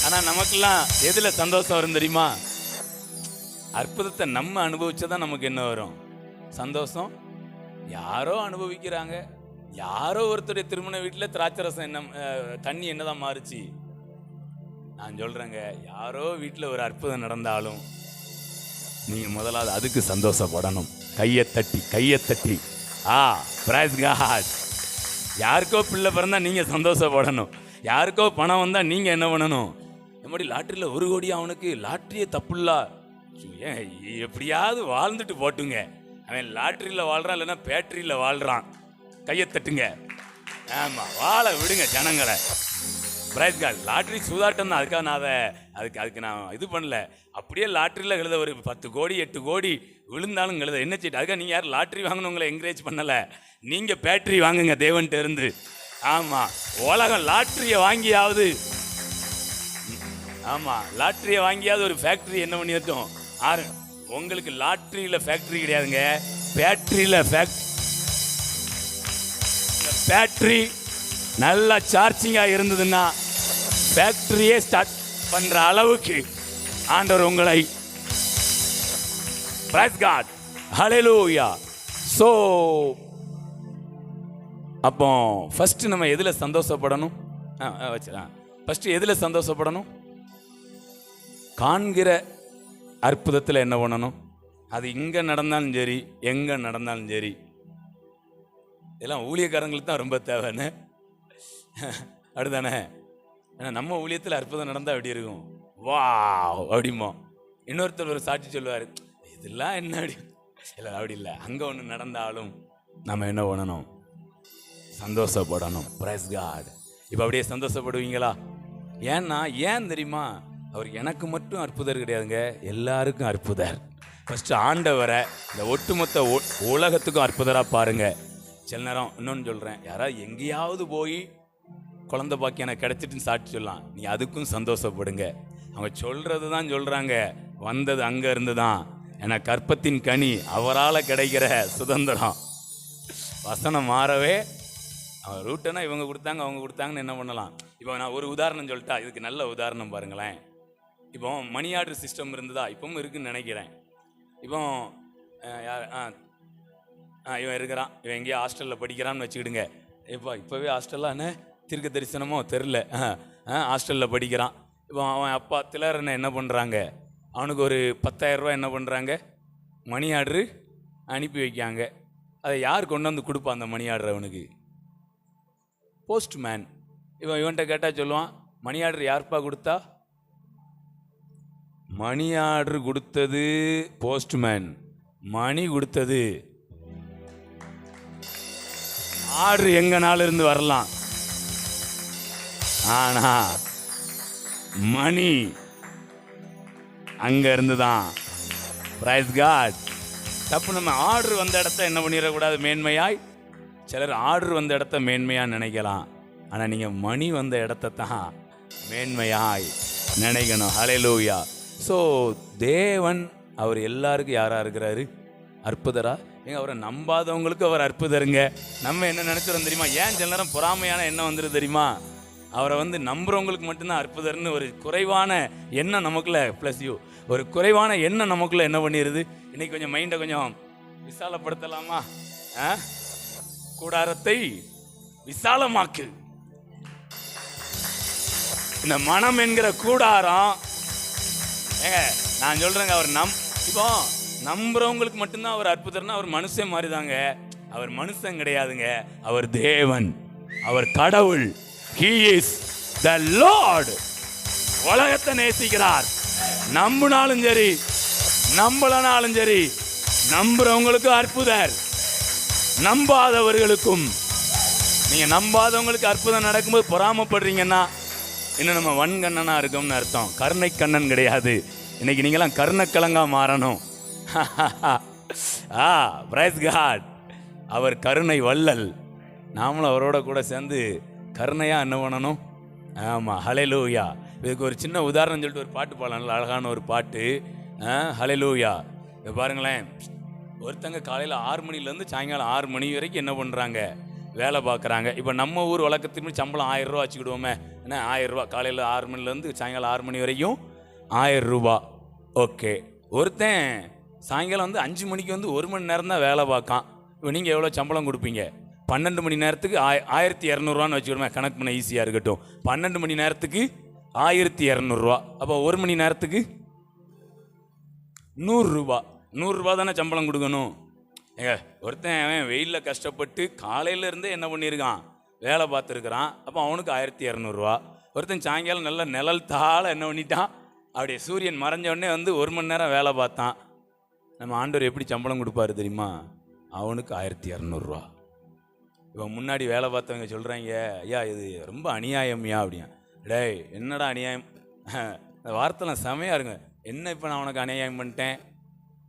ஆனா நமக்கெல்லாம் எதுல சந்தோஷம் வரும் தெரியுமா? அற்புதத்தை நம்ம அனுபவிச்சதான் நமக்கு என்ன வரும்? சந்தோஷம். யாரோ அனுபவிக்கிறாங்க, யாரோ ஒருத்தருடைய திருமண வீட்டில் திராட்சரசம் என்ன தண்ணி என்னதான் மாறுச்சு. நான் சொல்றேங்க, யாரோ வீட்டில் ஒரு அற்புதம் நடந்தாலும் நீங்க முதலாவது அதுக்கு சந்தோஷப்படணும். கையை தட்டி பிரைஸ் காட். யாருக்கோ பிள்ளை பிறந்தா நீங்க சந்தோஷப்படணும். யாருக்கோ பணம் வந்தா நீங்க என்ன பண்ணணும்? எப்படி லாட்டரியில் 1 கோடி அவனுக்கு லாட்டரியே தப்புல்லா, ஏன் எப்படியாவது வாழ்ந்துட்டு போட்டுங்க. அவன் லாட்டரியில் வாழ்றான், இல்லைன்னா பேட்டரியில் வாழ்றான். கையை தட்டுங்க. ஆமா, வாழ விடுங்க ஜனங்களை. Price God. லாட்டரி சூதாட்டம் தான். அதுக்காக நான் அதுக்கு நான் இது பண்ணல. அப்படியே லாட்டரியில் எழுத ஒரு 10 கோடி 8 கோடி விழுந்தாலும் எழுத என்ன செய்ய. அதுக்காக நீங்கள் யாரும் லாட்டரி வாங்கணுங்களை என்கரேஜ் பண்ணலை. நீங்கள் பேட்டரி வாங்குங்க தேவன்ட்டு இருந்து. ஆமாம், உலகம் லாட்டரியை வாங்கியாவது, ஆமாம் லாட்டரியை வாங்கியாவது ஒரு ஃபேக்ட்ரி என்ன பண்ணிட்டோம். உங்களுக்கு லாட்டரியில் ஃபேக்ட்ரி கிடையாதுங்க, பேட்டரியில் பேட்டரி நல்லா சார்ஜிங்காக இருந்ததுன்னா ஃபேக்டரியே ஸ்டார்ட் பண்ற அளவுக்கு ஆண்டவர் உங்களை, பிரைஸ் காட், ஹல்லேலூயா. ஸோ அப்போ ஃபர்ஸ்ட் நம்ம எதுல சந்தோஷப்படணும்? ஃபர்ஸ்ட் எதுல சந்தோஷப்படணும்? காண்கிற அற்புதத்தில் என்ன பண்ணணும்? அது இங்க நடந்தாலும் சரி, எங்க நடந்தாலும் சரி. இதெல்லாம் ஊழியக்காரங்களுக்கு தான் ரொம்ப தேவைன்னு அப்படிதானே? ஏன்னா நம்ம ஊழியத்தில் அற்புதம் நடந்தால் எப்படி இருக்கும்? வா அப்படிமோ. இன்னொருத்தர் ஒரு சாட்சி சொல்லுவார், இதெல்லாம் என்ன அப்படி இல்லை, அப்படி இல்லை. அங்கே ஒன்று நடந்தாலும் நம்ம என்ன பண்ணணும்? சந்தோஷப்படணும். Praise God. இப்போ அப்படியே சந்தோஷப்படுவீங்களா? ஏன்னா ஏன் தெரியுமா? அவர் எனக்கு மட்டும் அற்புதர் கிடையாதுங்க, எல்லாருக்கும் அற்புதர். ஃபர்ஸ்ட் ஆண்டவரை இந்த ஒட்டுமொத்த உலகத்துக்கும் அற்புதராக பாருங்க. சில நேரம் இன்னொன்று சொல்கிறேன், யாராவது எங்கேயாவது போய் குழந்தை பாக்கி எனக்கு கிடைச்சிட்டுன்னு சாட்சி சொல்லலாம். நீ அதுக்கும் சந்தோஷப்படுங்க. அவங்க சொல்கிறது தான் சொல்கிறாங்க, வந்தது அங்கே இருந்து தான். ஏன்னா கற்பத்தின் கனி அவரால் கிடைக்கிற சுதந்திரம். வசனம் மாறவே அவன் ரூட்டனா இவங்க கொடுத்தாங்க அவங்க கொடுத்தாங்கன்னு என்ன பண்ணலாம். இப்போ நான் ஒரு உதாரணம் சொல்லிட்டா, இதுக்கு நல்ல உதாரணம் பாருங்களேன். இப்போ மணி ஆர்டர் சிஸ்டம் இருந்ததா? இப்பவும் இருக்குன்னு நினைக்கிறேன். இப்போ இவன் இருக்கிறான், இவன் எங்கேயோ ஹாஸ்டலில் படிக்கிறான்னு வச்சுக்கிடுங்க. இப்போவே ஹாஸ்டல்லான்னு தீர்க்க தரிசனமோ தெரில, ஹாஸ்டலில் படிக்கிறான். இப்போ அவன் அப்பா திலர் என்ன பண்ணுறாங்க, அவனுக்கு ஒரு 10,000 ரூபா என்ன பண்ணுறாங்க, மணி ஆர்டரு அனுப்பி வைக்காங்க. அதை யார் கொண்டு வந்து கொடுப்பா அந்த மணி ஆர்டர்? அவனுக்கு போஸ்ட்மேன். இவன்கிட்ட கேட்டால் சொல்லுவான், மணி ஆர்டர் யார்ப்பா கொடுத்தா? மணி ஆர்டர் கொடுத்தது போஸ்ட்மேன், மணி கொடுத்தது ஆர்டர் எங்கனால இருந்து வரலாம், ஆனா மணி அங்க இருந்து தான். Praise God. தப்பு. நம்ம ஆர்டர் வந்த இடத்த என்ன பண்ணிடக்கூடாது மேன்மையாய். சிலர் ஆர்டர் வந்த இடத்த மேன்மையா நினைக்கலாம், ஆனா நீங்க மணி வந்த இடத்த தான் மேன்மையாய் நினைக்கணும். ஹல்லேலூயா. ஸோ தேவன் அவர் எல்லாருக்கும் யாரா இருக்கிறாரு? அற்புதரா. ஏங்க அவரை நம்பாதவங்களுக்கு அவர் அற்புதருங்க. நம்ம என்ன நினைச்சிடும் தெரியுமா? ஏன் சில நேரம் பொறாமையான எண்ணம் வந்துடும் தெரியுமா? அவரை நம்புறவங்களுக்கு மட்டும்தான் அற்புதர்னு ஒரு குறைவான எண்ணம் நமக்குள்ள, ப்ளஸ் ஒரு குறைவான எண்ணம் நமக்குள்ள என்ன பண்ணிடுது? இன்னைக்கு கொஞ்சம் மைண்டை கொஞ்சம் விசாலப்படுத்தலாமா? கூடாரத்தை விசாலமாக்கு. இந்த மனம் என்கிற கூடாரம், ஏங்க நான் சொல்றேங்க, அவர் இப்போ நம்புறவங்களுக்கு மட்டும்தான் அவர் அற்புதர்னா அவர் மனுஷன் மாதிரி தாங்க. அவர் மனுஷன் கிடையாதுங்க, அவர் தேவன், அவர் கடவுள். He is the Lord. உலகத்தை நேசிக்கிறார். நம்பினாலும் சரி நம்பலனாலும் சரி, நம்புறவங்களுக்கு அற்புதர், நம்பாதவர்களுக்கும். நீங்க நம்பாதவங்களுக்கு அற்புதம் நடக்கும்போது பொறாமப்படுறீங்கன்னா இன்னும் நம்ம வன்கண்ணனா இருக்கோம்னு அர்த்தம். கருணை கண்ணன் கிடையாது. இன்னைக்கு நீங்களாம் கருணக்கிழங்கா மாறணும். Price God. அவர் கருணை வள்ளல். நாமளும் அவரோட கூட சேர்ந்து கருணையா என்ன பண்ணணும்? ஆமா, ஹல்லேலூயா. இதுக்கு ஒரு சின்ன உதாரணம் சொல்லிட்டு ஒரு பாட்டு பாடலாம், நல்ல அழகான ஒரு பாட்டு. ஹல்லேலூயா. இப்போ பாருங்களேன், ஒருத்தங்க காலையில் 6 மணிலேருந்து சாயங்காலம் 6 மணி வரைக்கும் என்ன பண்ணுறாங்க, வேலை பார்க்குறாங்க. இப்போ நம்ம ஊர் வழக்கத்திற்கு சம்பளம் 1000 ரூபா வச்சுக்கிடுவோமே, என்ன 1000 ரூபா, காலையில் 6 மணிலேருந்து சாயங்காலம் 6 மணி வரைக்கும் 1000 ரூபா. ஓகே, ஒருத்தன் சாயங்காலம் வந்து 5 மணிக்கு வந்து 1 மணி நேரம் தான் வேலை பார்க்கான். இப்போ நீங்கள் எவ்வளோ சம்பளம் கொடுப்பீங்க? 12 மணி நேரத்துக்கு 1200 வச்சுக்கிடுமே, கணக்கு பண்ண ஈஸியாக இருக்கட்டும். 12 மணி நேரத்துக்கு 1200 ரூபா. அப்போ 1 மணி நேரத்துக்கு 100 ரூபா. 100 ரூபா தானே சம்பளம் கொடுக்கணும். ஏங்க, ஒருத்தன் அவன் வெயிலில் கஷ்டப்பட்டு காலையிலேருந்தே என்ன பண்ணியிருக்கான், வேலை பார்த்துருக்குறான். அப்போ அவனுக்கு 1200 ரூபா. ஒருத்தன் சாயங்காலம் நல்ல நிழல் தாழ என்ன பண்ணிட்டான், அப்படியே சூரியன் மறைஞ்ச உடனே வந்து 1 மணி நேரம் வேலை பார்த்தான். நம்ம ஆண்டவர் எப்படி சம்பளம் கொடுப்பாரு தெரியுமா? அவனுக்கு 1200 ரூபா. இப்போ முன்னாடி வேலை பார்த்தவங்க சொல்கிறாங்க, ஐயா இது ரொம்ப அநியாயம்யா அப்படியா. டேய் என்னடா அநியாயம், இந்த வார்த்தைலாம் செமையாக இருங்க. என்ன இப்போ நான் உனக்கு அநியாயம் பண்ணிட்டேன்?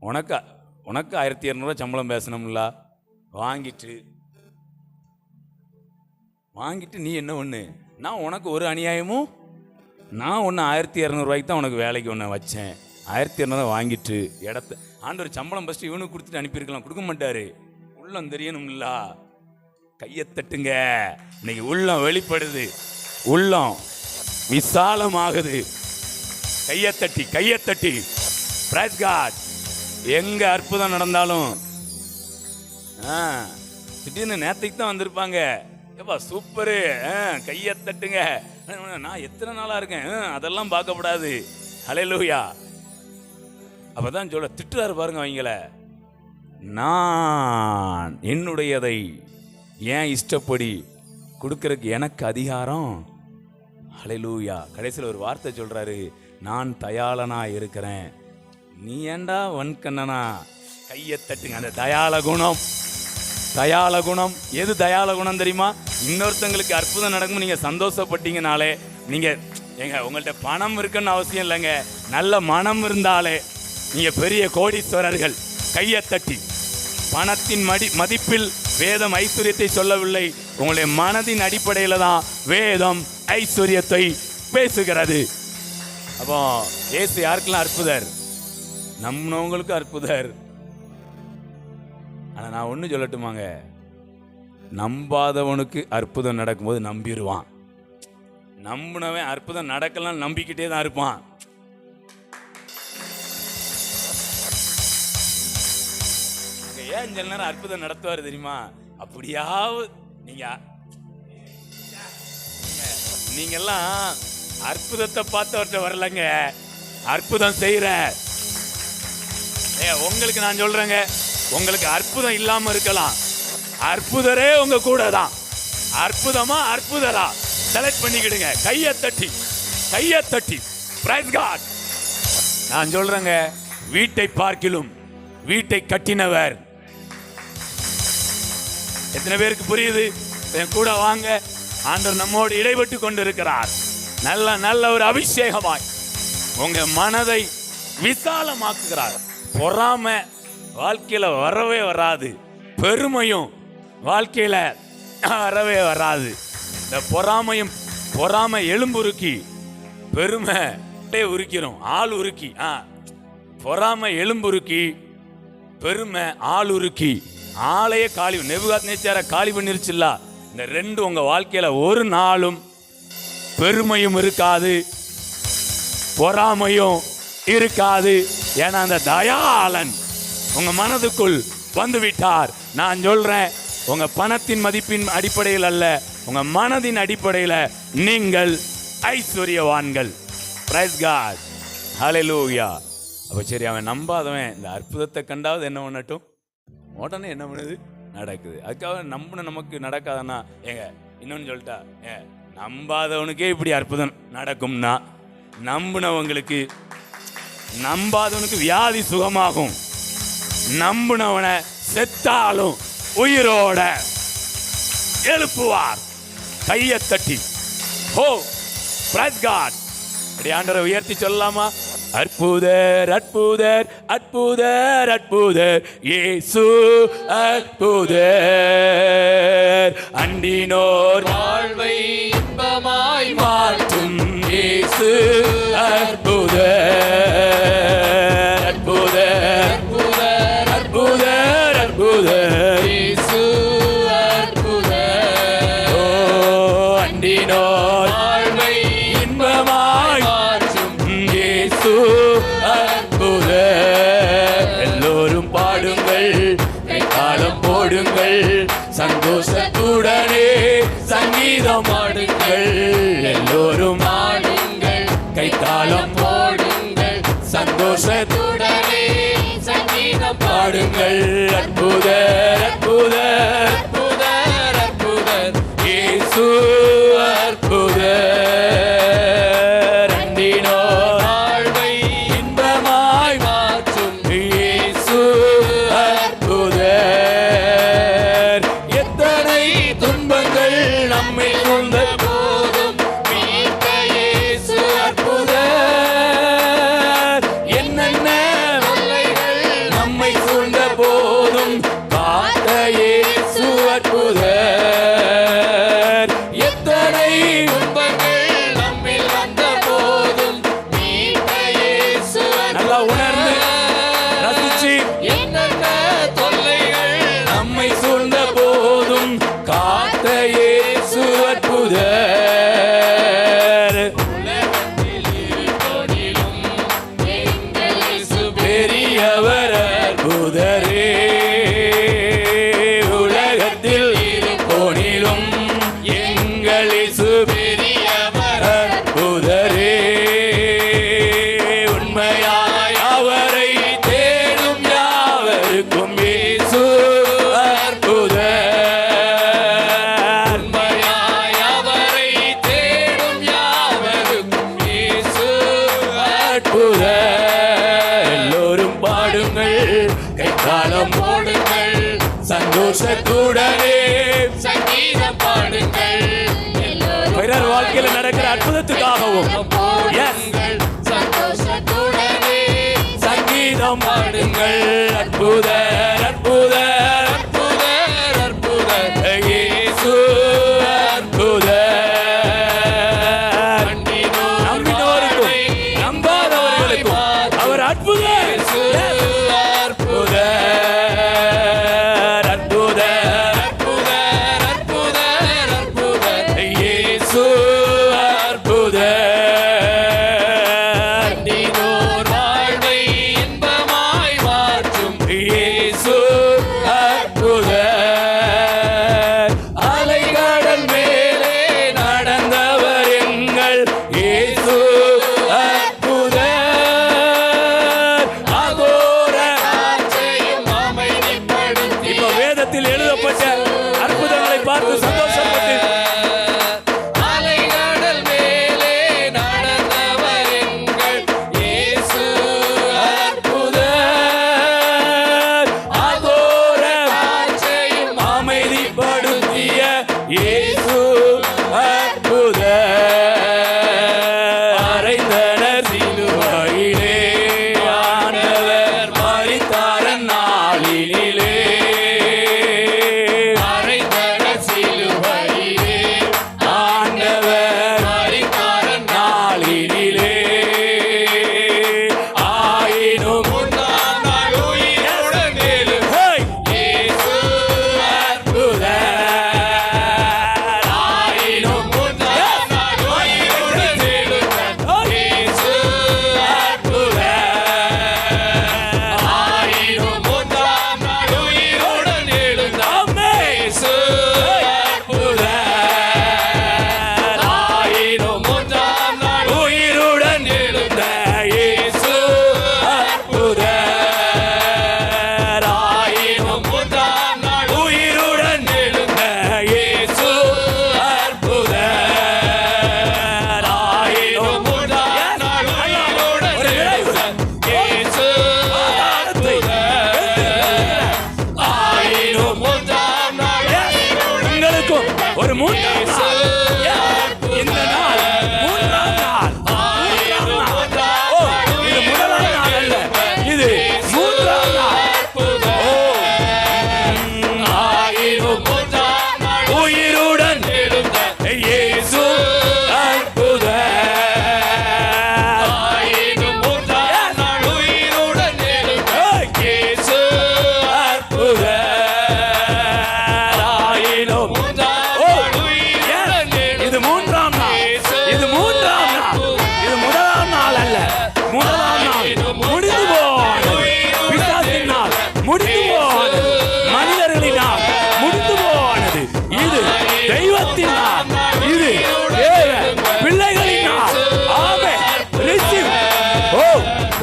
உனக்கு 1200 ரூபா சம்பளம் பேசணும்ல, வாங்கிட்டு நீ என்ன ஒன்று, நான் உனக்கு ஒரு அநியாயமும், நான் ஒன்று 1200 ரூபாய்க்கு தான் உனக்கு வேலைக்கு ஒன்று வச்சேன். 1200 வாங்கிட்டு இடத்த ஆண்டவர் சம்பளம் ஃபஸ்ட்டு இவனுக்கு கொடுத்துட்டு அனுப்பியிருக்கலாம், கொடுக்க மாட்டார். உள்ளம் தெரியணும்ல, கையை தட்டுங்க. இன்னைக்கு உள்ளம் வெளிப்படுது, உள்ளம் விசாலமாகுது. கையை தட்டி பிரைஸ் காட். எங்க அற்புதம் நடந்தாலும் திடீர்னு நேற்றுக்கு தான் வந்திருப்பாங்க, ஏப்பா சூப்பரு, கையை தட்டுங்க. நான் எத்தனை நாளாக இருக்கேன், அதெல்லாம் பார்க்கப்படாது. ஹல்லேலூயா. அப்பதான் சொல்ல திட்டுறாரு பாருங்க அவங்கள. நான் என்னுடையதை ஏன் இஷ்டப்படி கொடுக்கறதுக்கு எனக்கு அதிகாரம். ஹல்லேலூயா. கடைசியில் ஒரு வார்த்தை சொல்றாரு, நான் தயாளனா இருக்கிறேன், நீ ஏண்டா வன்கண்ணனா. கையை தட்டுங்க. அந்த தயாள குணம் எது தயாள குணம் தெரியுமா? இன்னொருத்தங்களுக்கு அற்புதம் நடக்கும் நீங்கள் சந்தோஷப்பட்டீங்கனாலே, நீங்கள் ஏங்க உங்கள்கிட்ட பணம் இருக்குன்னு அவசியம் இல்லைங்க, நல்ல மனம் இருந்தாலே நீங்கள் பெரிய கோடீஸ்வரர்கள். கையை தட்டி. பணத்தின் மதிப்பில் வேதம் ஐஸ்வர்யத்தை சொல்லவில்லை, உங்களுடைய மனதின் அடிப்படையில் தான் வேதம் ஐஸ்வர்யத்தை பேசுகிறது. அப்போ இயேசு யாருக்கெல்லாம் அற்புதர்? நம்பினவங்களுக்கு அற்புதர். ஆனால் நான் ஒன்று சொல்லட்டுமாங்க, நம்பாதவனுக்கு அற்புதம் நடக்கும்போது நம்பிடுவான். நம்பினவன் அற்புதம் நடக்கலாம் நம்பிக்கிட்டே தான் இருப்பான். ஏன் சில நேரம் அற்புதம் நடத்துவார் தெரியுமா? அப்படியாவது நீங்கெல்லாம் அற்புதத்தை பார்த்தவர்கிட்ட வரலங்க, அற்புதம் செய்யற. உங்களுக்கு நான் சொல்றேங்க, உங்களுக்கு அற்புதம் இல்லாம இருக்கலாம், அற்புதரே உங்க கூட தான். அற்புதமா அற்புதரா செலக்ட் பண்ணிக்கிடுங்க. கையை தட்டி பிரைஸ் காட். நான் சொல்றேங்க, வீட்டை பார்க்கிலும் வீட்டை கட்டினவர். எத்தனை பேருக்கு புரியுது? என் கூட வாங்க. ஆண்டவர் நம்மோடு இடைப்பட்டு கொண்டிருக்கிறார். நல்ல ஒரு அபிஷேகமாய் உங்க மனதை விசாலமாக்குகிறார். பொறாமை வாழ்க்கையில வரவே வராது, பெருமையும் வாழ்க்கையில வரவே வராது. இந்த பொறாமை எலும்புருக்கி, பெருமை உருக்கிறோம், ஆள் உருக்கி. பொறாமை எலும்புருக்கி, பெருமை ஆள் உருக்கி. ஆளையே காலி, நேபுகாத்நேச்சாரை காலி பண்ணிருச்சுல்ல. இந்த ரெண்டு உங்க வாழ்க்கையில ஒரு நாளும் பெருமையும் இருக்காது, பொறாமையும் இருக்காது. ஏன்னா அந்த தயாளன் உங்க மனதுக்குள் வந்து விட்டார். நான் சொல்றேன், உங்க பணத்தின் மதிப்பின் அடிப்படையில் அல்ல, உங்க மனதின் அடிப்படையில் நீங்கள் ஐஸ்வர்யவான்கள். Price God. ஹல்லேலூயா. அப்ப சரி, அவன் நம்பாதவன் இந்த அற்புதத்தை கண்டாவது என்ன பண்ணட்டும், உடனே என்ன பண்ணுது, நடக்குது. அதுக்காக நம்பின நமக்கு நடக்காதன்னா, ஏங்க இன்னொன்னு சொல்லிட்டா, நம்பாதவனுக்கே இப்படி அற்புதம் நடக்கும்னா, நம்பாதவனுக்கு வியாதி சுகமாகும், நம்பினவனை செத்தாலும் உயிரோட எழுப்புவார். கையை தட்டி. ஓ பிரைஸ் காட். ஆண்டவரை உயர்த்தி சொல்லலாமா? அற்புதர் அற்புதர் அற்புதர் அற்புதர் இயேசு அற்புதர் அண்டினோர் வாழ்வை இன்பமாய் மாற்றும் இயேசு அற்புதர் அற்புதர் அற்புதர் அற்புதர் அற்புதர் இயேசு அற்புதர் ஓ அண்டினோர் வாழ்வை இன்பமாய் மாற்றும் இயேசு அற்புதர் எல்லோரும் பாடுங்கள் கைத்தாளம் போடுங்கள் சந்தோஷத்துடனே சங்கீதம் ஆடுங்கள் எல்லோரும் பாடுங்கள் கைத்தாளம் போடுங்கள் சந்தோஷத்துடனே சங்கீதம் பாடுங்கள் அற்புதர் அற்புதர் அற்புதர் அற்புதர் இயேசு அற்புதர் அண்டினோர் வாழ்வை இன்பமாய் மாற்றும் இயேசு அற்புதர் எத்தனை துன்பங்கள் நம்மை சூழ்ந்த போதும் மீட்க இயேசு அற்புதர் என்னென்ன தொல்லைகள் நம்மை சூழ்ந்த போதும் காத்த இயேசு அற்புதர் எத்தனை துன்பங்கள் நம்மில் வந்த போதும் மீட்க இயேசு நல்லா உணர்ந்து ரசிச்சு என்னென்ன தொல்லைகள் நம்மை சூழ்ந்த போதும் காத்த இயேசு அற்புதர் உலகத்தில் இருப்போதிலும் எங்கள் இயேசு பெரியவர் அற்புதரே உலகத்தில் இருப்போனிலும் எங்கள் இயேசு பெரியவர் அற்புதரே உண்மையாய் அவரை தேடும் யாவருக்கும் இயேசு அற்புதர் உண்மையாய் அவரை தேடும் யாவருக்கும் இயேசு அற்புதர் எல்லோரும் பாடுங்கள் கைத்தாளம் போடுங்கள் சந்தோஷத்துடனே சங்கீதம் பாடுங்கள் எல்லோரும் பிறர் வாழ்க்கையில் நடக்கிற அற்புதத்துக்காகவும் Yes. பாடுங்கள் சந்தோஷத்துடனே சங்கீதம் பாடுங்கள் அற்புதர் அற்புதர் அற்புதர் அற்புதர் இயேசு அற்புதர் நம்பினோருக்கும் நம்பாதவர்களுக்கும் அவர் அற்புதர் Yes. அற்புதர் அற்புதர் அற்புதர் அற்புதர் அற்புதர் இயேசு அற்புதர் அண்டினோர் வாழ்வை இன்பமாய் மாற்றும் இயேசு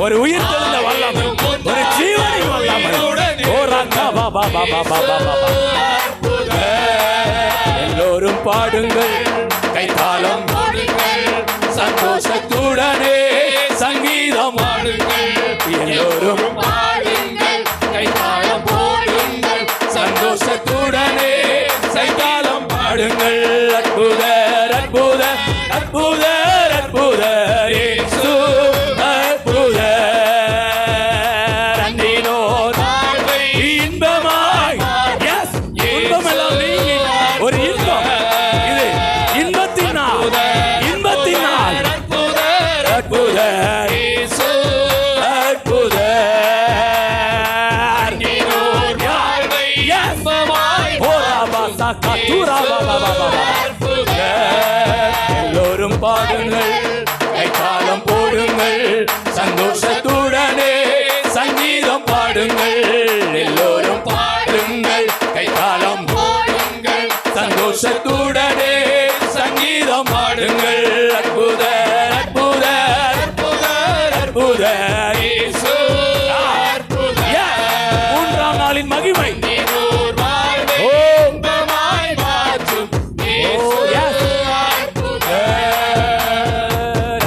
ஒரு உயிர் தெழுந்த வல்லமை, ஒரு ஜீவனின் வல்லமை. ஓ ராக்கா பா பா பா பா பா பா பா. எல்லோரும் பாடுங்கள், கைத்தாளம் பாடுங்கள், சந்தோஷத்துடனே சங்கீதம் பாடுங்கள், எல்லோரும் பாடுங்கள், கைத்தாளம் போடுங்கள், சந்தோஷத்துடனே சைத்தாளம் பாடுங்கள். அற்புதர் அற்புதர் அற்புதர் அற்புதர் இயேசு அற்புதர். அன்றினோர் வாழ்வை இன்பமாய், yes, இன்பமெல்லாம் நீங்கி ஒரு இன்பம். இது இன்பத்தின் நாள், இன்பத்தின் நாள். அற்புதர் அற்புதர் இயேசு அற்புதர். நீரோர் வாழ்வை இன்பமாய் எல்லோரும் பாடுங்கள், கைத்தாளம் போடுங்கள், சந்தோஷத்துடனே சங்கீதம் பாடுங்கள். எல்லோரும் பாடுங்கள், கைத்தாளம் போடுங்கள், சந்தோஷத்துடனே சங்கீதம் பாடுங்கள். அற்புதர் அற்புதர் அற்புதர் அற்புதர். இயேசு அற்புதர். Yes. மூன்றாம் நாளின் மகிமை. நீரோர் வாழ்வை ஓ. இன்பமாய் மாற்றும் இயேசு yes. அற்புதர்.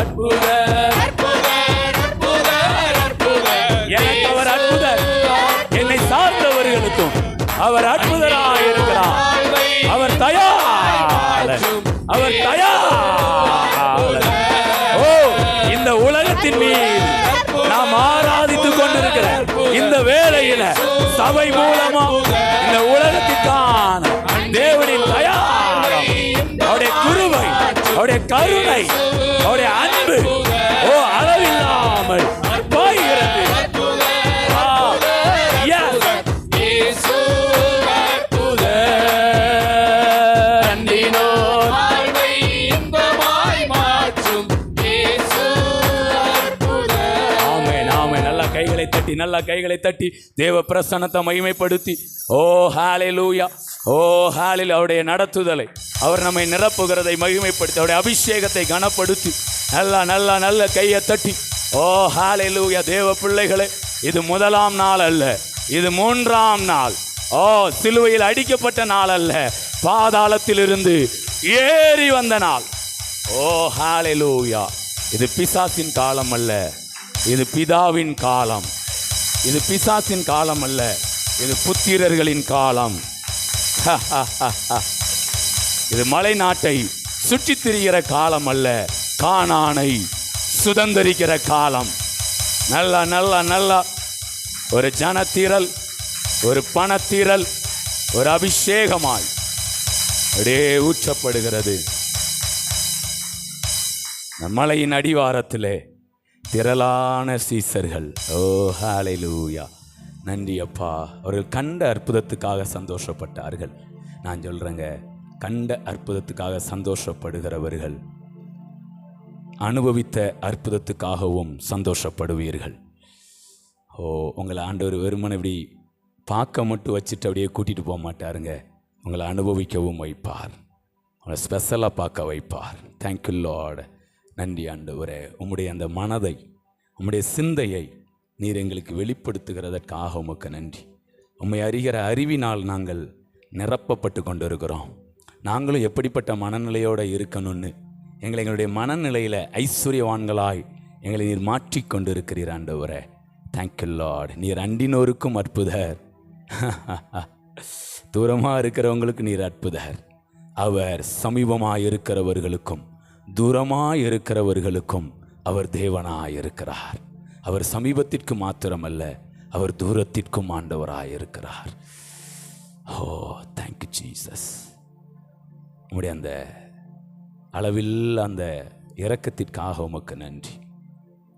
அற்புதர். அற்புதர், அற்புதர், அற்புதர். எனக்கு அவர் அற்புதர். என்னை சார்ந்தவர்களுக்கும் அவர் அற்புதராக இருக்கிறார். அவர் தயாளர், அவர் தயாளர். ஓ, இந்த உலகத்தின் மீது நாம் ஆராதித்துக் கொண்டிருக்கிற இந்த வேளையில சபை மூலமா இந்த உலகத்திற்கான தேவனின் தயாரம், அவருடைய கிருபை, அவருடைய கருணை, அவருடைய அன்பு ஓ அளவில்லாமல் பாய்கிறது. Yes. இயேசு அன்றினோர் வாழ்வை இன்பமாய் மாற்றும் இயேசு அற்புதர். ஆமென், ஆமென். நல்ல கைகளை தட்டி, நல்ல கைகளை தட்டி தேவ பிரசன்னத்தை மகிமைப்படுத்தி ஓ ஹalleluya, ஓ ஹalleluya. அவருடைய நடத்துதலை, அவர் நம்மை நிரப்புகிறதை மகிமைப்படுத்தி, அவருடைய அபிஷேகத்தை கனப்படுத்தி நல்ல நல்ல நல்ல கையை தட்டி ஓ ஹalleluya. தேவ பிள்ளைகளே, இது முதலாம் நாள் அல்ல, இது மூன்றாம் நாள். ஓ, சிலுவையில் அடிக்கப்பட்ட நாள் அல்ல, பாதாளத்திலிருந்து ஏறி வந்த நாள். ஓ ஹalleluya. இது பிசாசின் காலம் அல்ல, இது பிதாவின் காலம். இது பிசாசின் காலம் அல்ல, இது புத்திரர்களின் காலம். இது மலை நாட்டை சுற்றித் திரிகிற காலம் அல்ல, கானானை சுதந்தரிக்கிற காலம். நல்லா நல்லா நல்லா ஒரு ஜனத்திரள், ஒரு பணத்திரள், ஒரு அபிஷேகமாய் அப்படியே ஊற்றப்படுகிறது. மலையின் அடிவாரத்திலே திரளான சீசர்கள். ஓ ஹalleluya. நன்றி அப்பா. அவர்கள் கண்ட அற்புதத்துக்காக சந்தோஷப்பட்டார்கள். நான் சொல்கிறேங்க, கண்ட அற்புதத்துக்காக சந்தோஷப்படுகிறவர்கள் அனுபவித்த அற்புதத்துக்காகவும் சந்தோஷப்படுவீர்கள். ஓ, உங்களை ஆண்டவர் வெறுமனை இப்படி பார்க்க மட்டும் வச்சுட்டு அப்படியே கூட்டிகிட்டு போக மாட்டாருங்க. உங்களை அனுபவிக்கவும் வைப்பார், உங்களை ஸ்பெஷலாக பார்க்க வைப்பார். Thank you Lord. நன்றி ஆண்டவரே. உம்முடைய அந்த மனதை, உம்முடைய சிந்தையை நீர் எங்களுக்கு வெளிப்படுத்துகிறதற்காக உமக்கு நன்றி. உம்மை அறிகிற அறிவினால் நாங்கள் நிரப்பப்பட்டு கொண்டிருக்கிறோம். நாங்களும் எப்படிப்பட்ட மனநிலையோடு இருக்கணும்னு எங்களுடைய மனநிலையில் ஐஸ்வர்யவான்களாய் எங்களை நீர் மாற்றிக்கொண்டு இருக்கிறீர் ஆண்டவரே. Thank you Lord. நீர் அண்டினோருக்கும் அற்புதர், தூரமாக இருக்கிறவங்களுக்கு நீர் அற்புதர். அவர் சமீபமாக இருக்கிறவர்களுக்கும் தூரமாக இருக்கிறவர்களுக்கும் அவர் தேவனாய் இருக்கிறார். அவர் சமீபத்திற்கு மாத்திரமல்ல, அவர் தூரத்திற்கும் ஆண்டவராய் இருக்கிறார். ஓ, தேங்க்யூ ஜீசஸ். உங்களுடைய அந்த அளவில் அந்த இரக்கத்திற்காக உமக்கு நன்றி.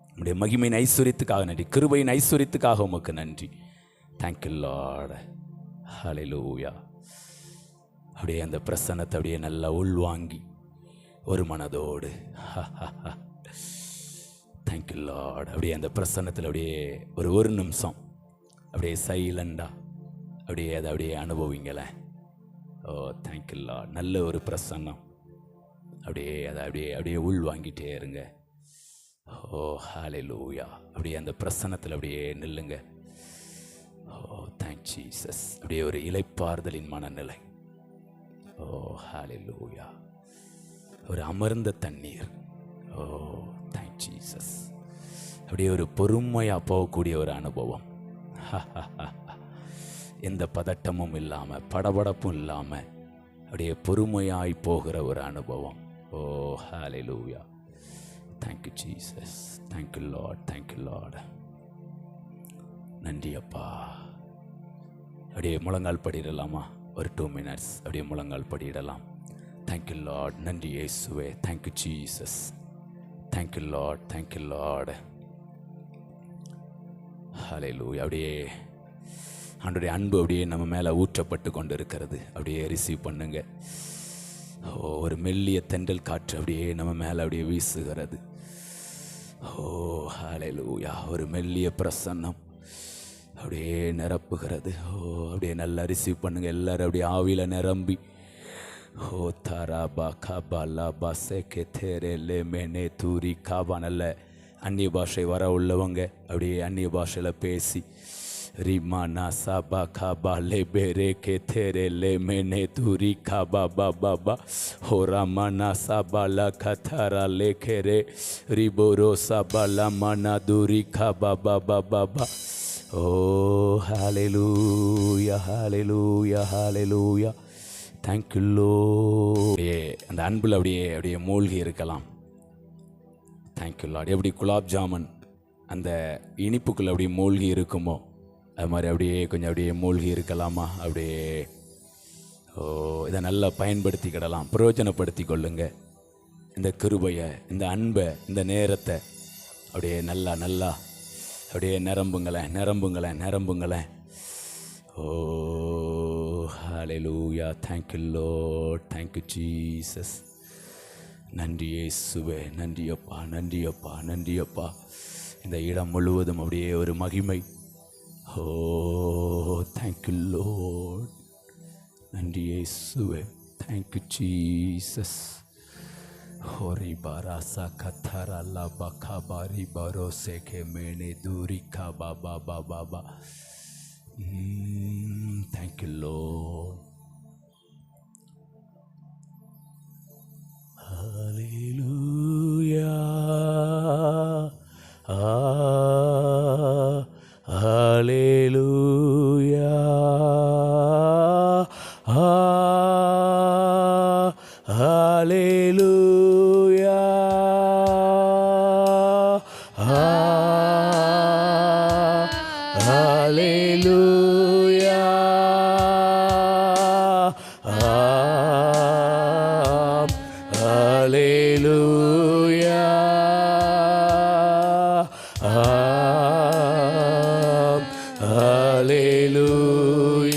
உங்களுடைய மகிமையின் ஐஸ்வர்யத்துக்காக நன்றி, கிருபையின் ஐஸ்வர்யத்துக்காக உமக்கு நன்றி. Thank you lord. ஹல்லேலூயா. அப்படியே அந்த பிரசன்னத்தை அப்படியே நல்லா உள்வாங்கி ஒரு மனதோடு தேங்க்யூ லார்ட். அப்படியே அந்த பிரசன்னத்தில் அப்படியே ஒரு நிமிஷம் அப்படியே சைலண்டாக அப்படியே அதை அப்படியே அனுபவிங்களேன். ஓ, தேங்க்யூ லார்ட். நல்ல ஒரு பிரசன்னம். அப்படியே அதை அப்படியே அப்படியே உள் வாங்கிட்டே இருங்க. ஓ ஓ ஹalleluya. அப்படியே அந்த பிரசன்னத்தில் அப்படியே நில்லுங்க. ஓ தேங்க் ஜீசஸ். அப்படியே ஒரு இளைப்பாறுதலின் மனநிலை. ஓ ஹalleluya. ஒரு அமர்ந்த தண்ணீர். ஓ தேங்க் ஜீசஸ். அப்படியே ஒரு பொறுமையாக போகக்கூடிய ஒரு அனுபவம். எந்த பதட்டமும் இல்லாமல் படபடப்பும் இல்லாமல் அப்படியே பொறுமையாய் போகிற ஒரு அனுபவம். ஓ ஹalleluya. Thank you Jesus. Thank you Lord. Thank you Lord. நன்றி அப்பா. அப்படியே முழங்கால் படிடலாமா? ஒரு 2 minutes அப்படியே முழங்கால் படிடலாம். Thank you Lord. நன்றி இயேசுவே. Thank you Jesus. Thank you Lord. Thank you Lord. ஹalleluya. அப்படியே ஆண்டவருடைய அன்பு அப்படியே நம்ம மேலே ஊற்றப்பட்டு கொண்டு இருக்கிறது. அப்படியே ரிசீவ் பண்ணுங்க. ஒரு மெல்லிய தென்றல் காற்று அப்படியே நம்ம மேலே அப்படியே வீசுகிறது. ஓ ஹalleluya. ஒரு மெல்லிய பிரசன்னம் அப்படியே நிரப்புகிறது. ஓ அப்படியே நல்லா ரிசீவ் பண்ணுங்க. எல்லாரும் அப்படியே ஆவியில் நிரம்பி ஓ தாராபா காபா லாபா சேகே தேரே லே மேனே தூரி காபா. நல்ல அந்நிய பாஷை வர உள்ளவங்க அப்படியே அந்நிய பாஷையில் பேசி ரிமானா சாபா காபா லே பேரே கே தேரே லே மேனே தூரி காபா பாபா பா ஹோ ராமானா சாபா லா கத்தாரா லே கேரே ரிபோரோ சாபா லா மானா தூரி காபா பாபா பாபா. ஓ ஹalleluya ஹalleluya ஹalleluya. Thank you Lord. அப்படியே அந்த அன்பில் அப்படியே அப்படியே மூழ்கி இருக்கலாம். Thank you Lord. எப்படி குலாப் ஜாமன் அந்த இனிப்புக்குள்ளே அப்படியே மூழ்கி இருக்குமோ அது மாதிரி அப்படியே கொஞ்சம் அப்படியே மூழ்கி இருக்கலாமா? அப்படியே ஓ இதை நல்லா பயன்படுத்திக்கிடலாம். பிரயோஜனப்படுத்தி கொள்ளுங்க. இந்த கிருபையை, இந்த அன்பை, இந்த நேரத்தை அப்படியே நல்லா நல்லா அப்படியே நிரம்புங்களேன் நிரம்புங்களேன் நிரம்புங்களேன். ஓ ஹalleluya. Thank you Lord. Thank you Jesus. நன்றி இயேசுவே. நன்றி அப்பா நன்றி அப்பா நன்றி அப்பா. இந்த இடம் முழுவதும் அப்படியே ஒரு மகிமை. ஓ thank you Lord. நன்றி இயேசுவே. Thank you Jesus. ஹோரி பாராசா கத்தாரா லாபா காபாரி பரோசே கே மேனே தூரி Kaapa Baba Baba. Thank you Lord. Hallelujah. Hallelujah. Hallelujah. Hallelujah. Hallelujah.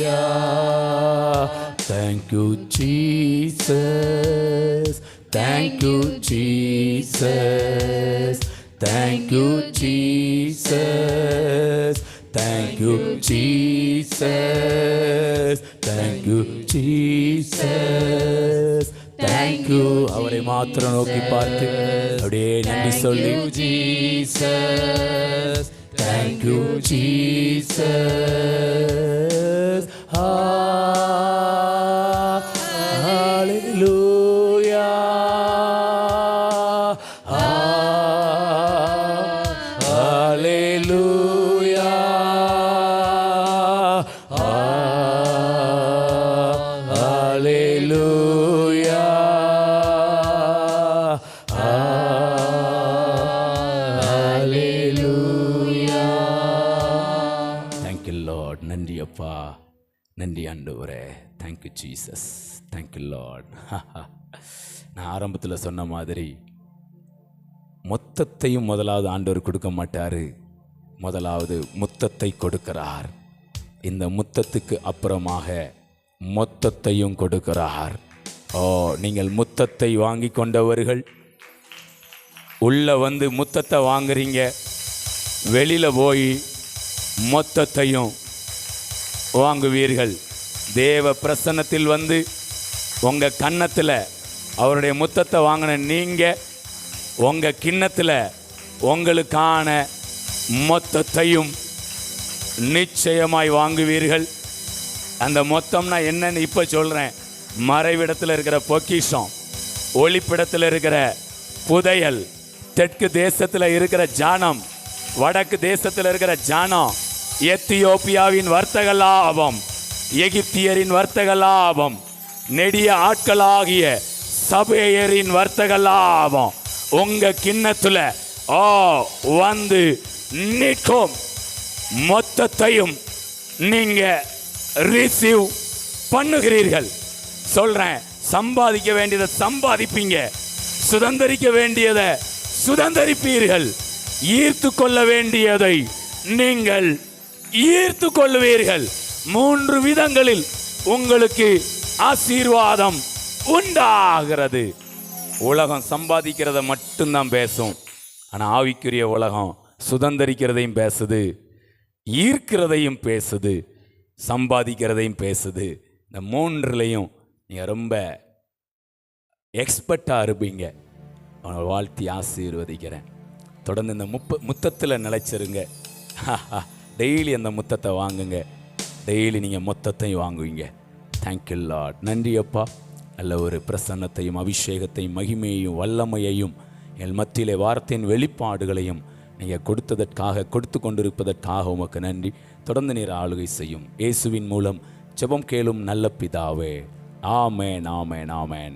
Hallelujah. Thank you Jesus. Thank you Jesus. Thank you Jesus. Thank you Jesus. Thank you Jesus. Thank you. அவரை மாத்திரம் நோக்கி பார்த்து அப்படியே நன்றி சொல்லி Jesus. Thank you Jesus. Hallelujah. Hallelujah. Hallelujah. Hallelujah. Thank you Lord. நன்றி அப்பா நன்றி ஆண்டவரே. Thank you Jesus. Thank you Lord. நான் ஆரம்பத்தில் சொன்ன மாதிரி மொத்தத்தையும் முதலாவது ஆண்டவர் கொடுக்க மாட்டார். முதலாவது முத்தத்தை கொடுக்கிறார். இந்த முத்தத்துக்கு அப்புறமாக மொத்தத்தையும் கொடுக்கிறார். ஓ நீங்கள் முத்தத்தை வாங்கி கொண்டவர்கள் உள்ள வந்து முத்தத்தை வாங்குறீங்க, வெளியில் போய் மொத்தத்தையும் வாங்குவீர்கள். தேவ பிரசன்னத்தில் வந்து உங்கள் கன்னத்தில் அவருடைய முத்தத்தை வாங்கின நீங்கள் உங்கள் கிண்ணத்தில் உங்களுக்கான மொத்தத்தையும் நிச்சயமாய் வாங்குவீர்கள். அந்த மொத்தம்னா என்னன்னு இப்ப சொல்றேன். மறைவிடத்தில் இருக்கிற பொக்கிஷம், ஒளிப்பிடத்தில் இருக்கிற புதையல், தெற்கு தேசத்தில் இருக்கிற ஜானம், வடக்கு தேசத்தில் இருக்கிற ஜானம், எத்தியோப்பியாவின் வர்த்தக லாபம், எகிப்தியரின் வர்த்தக லாபம், நெடிய ஆட்களாகிய சபையரின் வர்த்தக லாபம் உங்க கிண்ணத்துல வந்து நிற்கும். மொத்தத்தையும் நீங்க ரிசீவ் பண்ணுகிறீர்கள். சொல்றேன், சம்பாதிக்க வேண்டியதை சம்பாதிப்பீங்க, சுதந்தரிக்க வேண்டியதை சுதந்தரிப்பீர்கள், ஈர்த்து கொள்ள வேண்டியதை நீங்கள் ஈர்த்து கொள்வீர்கள். 3 விதங்களில் உங்களுக்கு ஆசீர்வாதம் உண்டாகிறது. உலகம் சம்பாதிக்கிறத மட்டும்தான் பேசும். ஆனால் ஆவிக்குரிய உலகம் சுதந்தரிக்கிறதையும் பேசுது, ஈர்க்கிறதையும் பேசுது, சம்பாதிக்கிறதையும் பேசுது. இந்த 3லையும் நீங்கள் ரொம்ப எக்ஸ்பர்ட்டாக இருப்பீங்க. அவனை வாழ்த்தி ஆசீர்வதிக்கிறேன். தொடர்ந்து இந்த முத்தத்தில் நிலைச்சிருங்க. டெய்லி அந்த முத்தத்தை வாங்குங்க. டெய்லி நீங்கள் மொத்தத்தையும் வாங்குவீங்க. Thank you Lord. நன்றி அப்பா. நல்ல ஒரு பிரசன்னத்தையும் அபிஷேகத்தையும் மகிமையையும் வல்லமையையும் எங்கள் மத்தியிலே வார்த்தையின் வெளிப்பாடுகளையும் நீங்கள் கொடுத்து கொண்டிருப்பதற்காக உமக்கு நன்றி. தொடர்ந்து நீர் ஆளுகை செய்யும். இயேசுவின் மூலம் ஜெபம் கேளும் நல்ல பிதாவே. ஆமென், ஆமென், ஆமென்.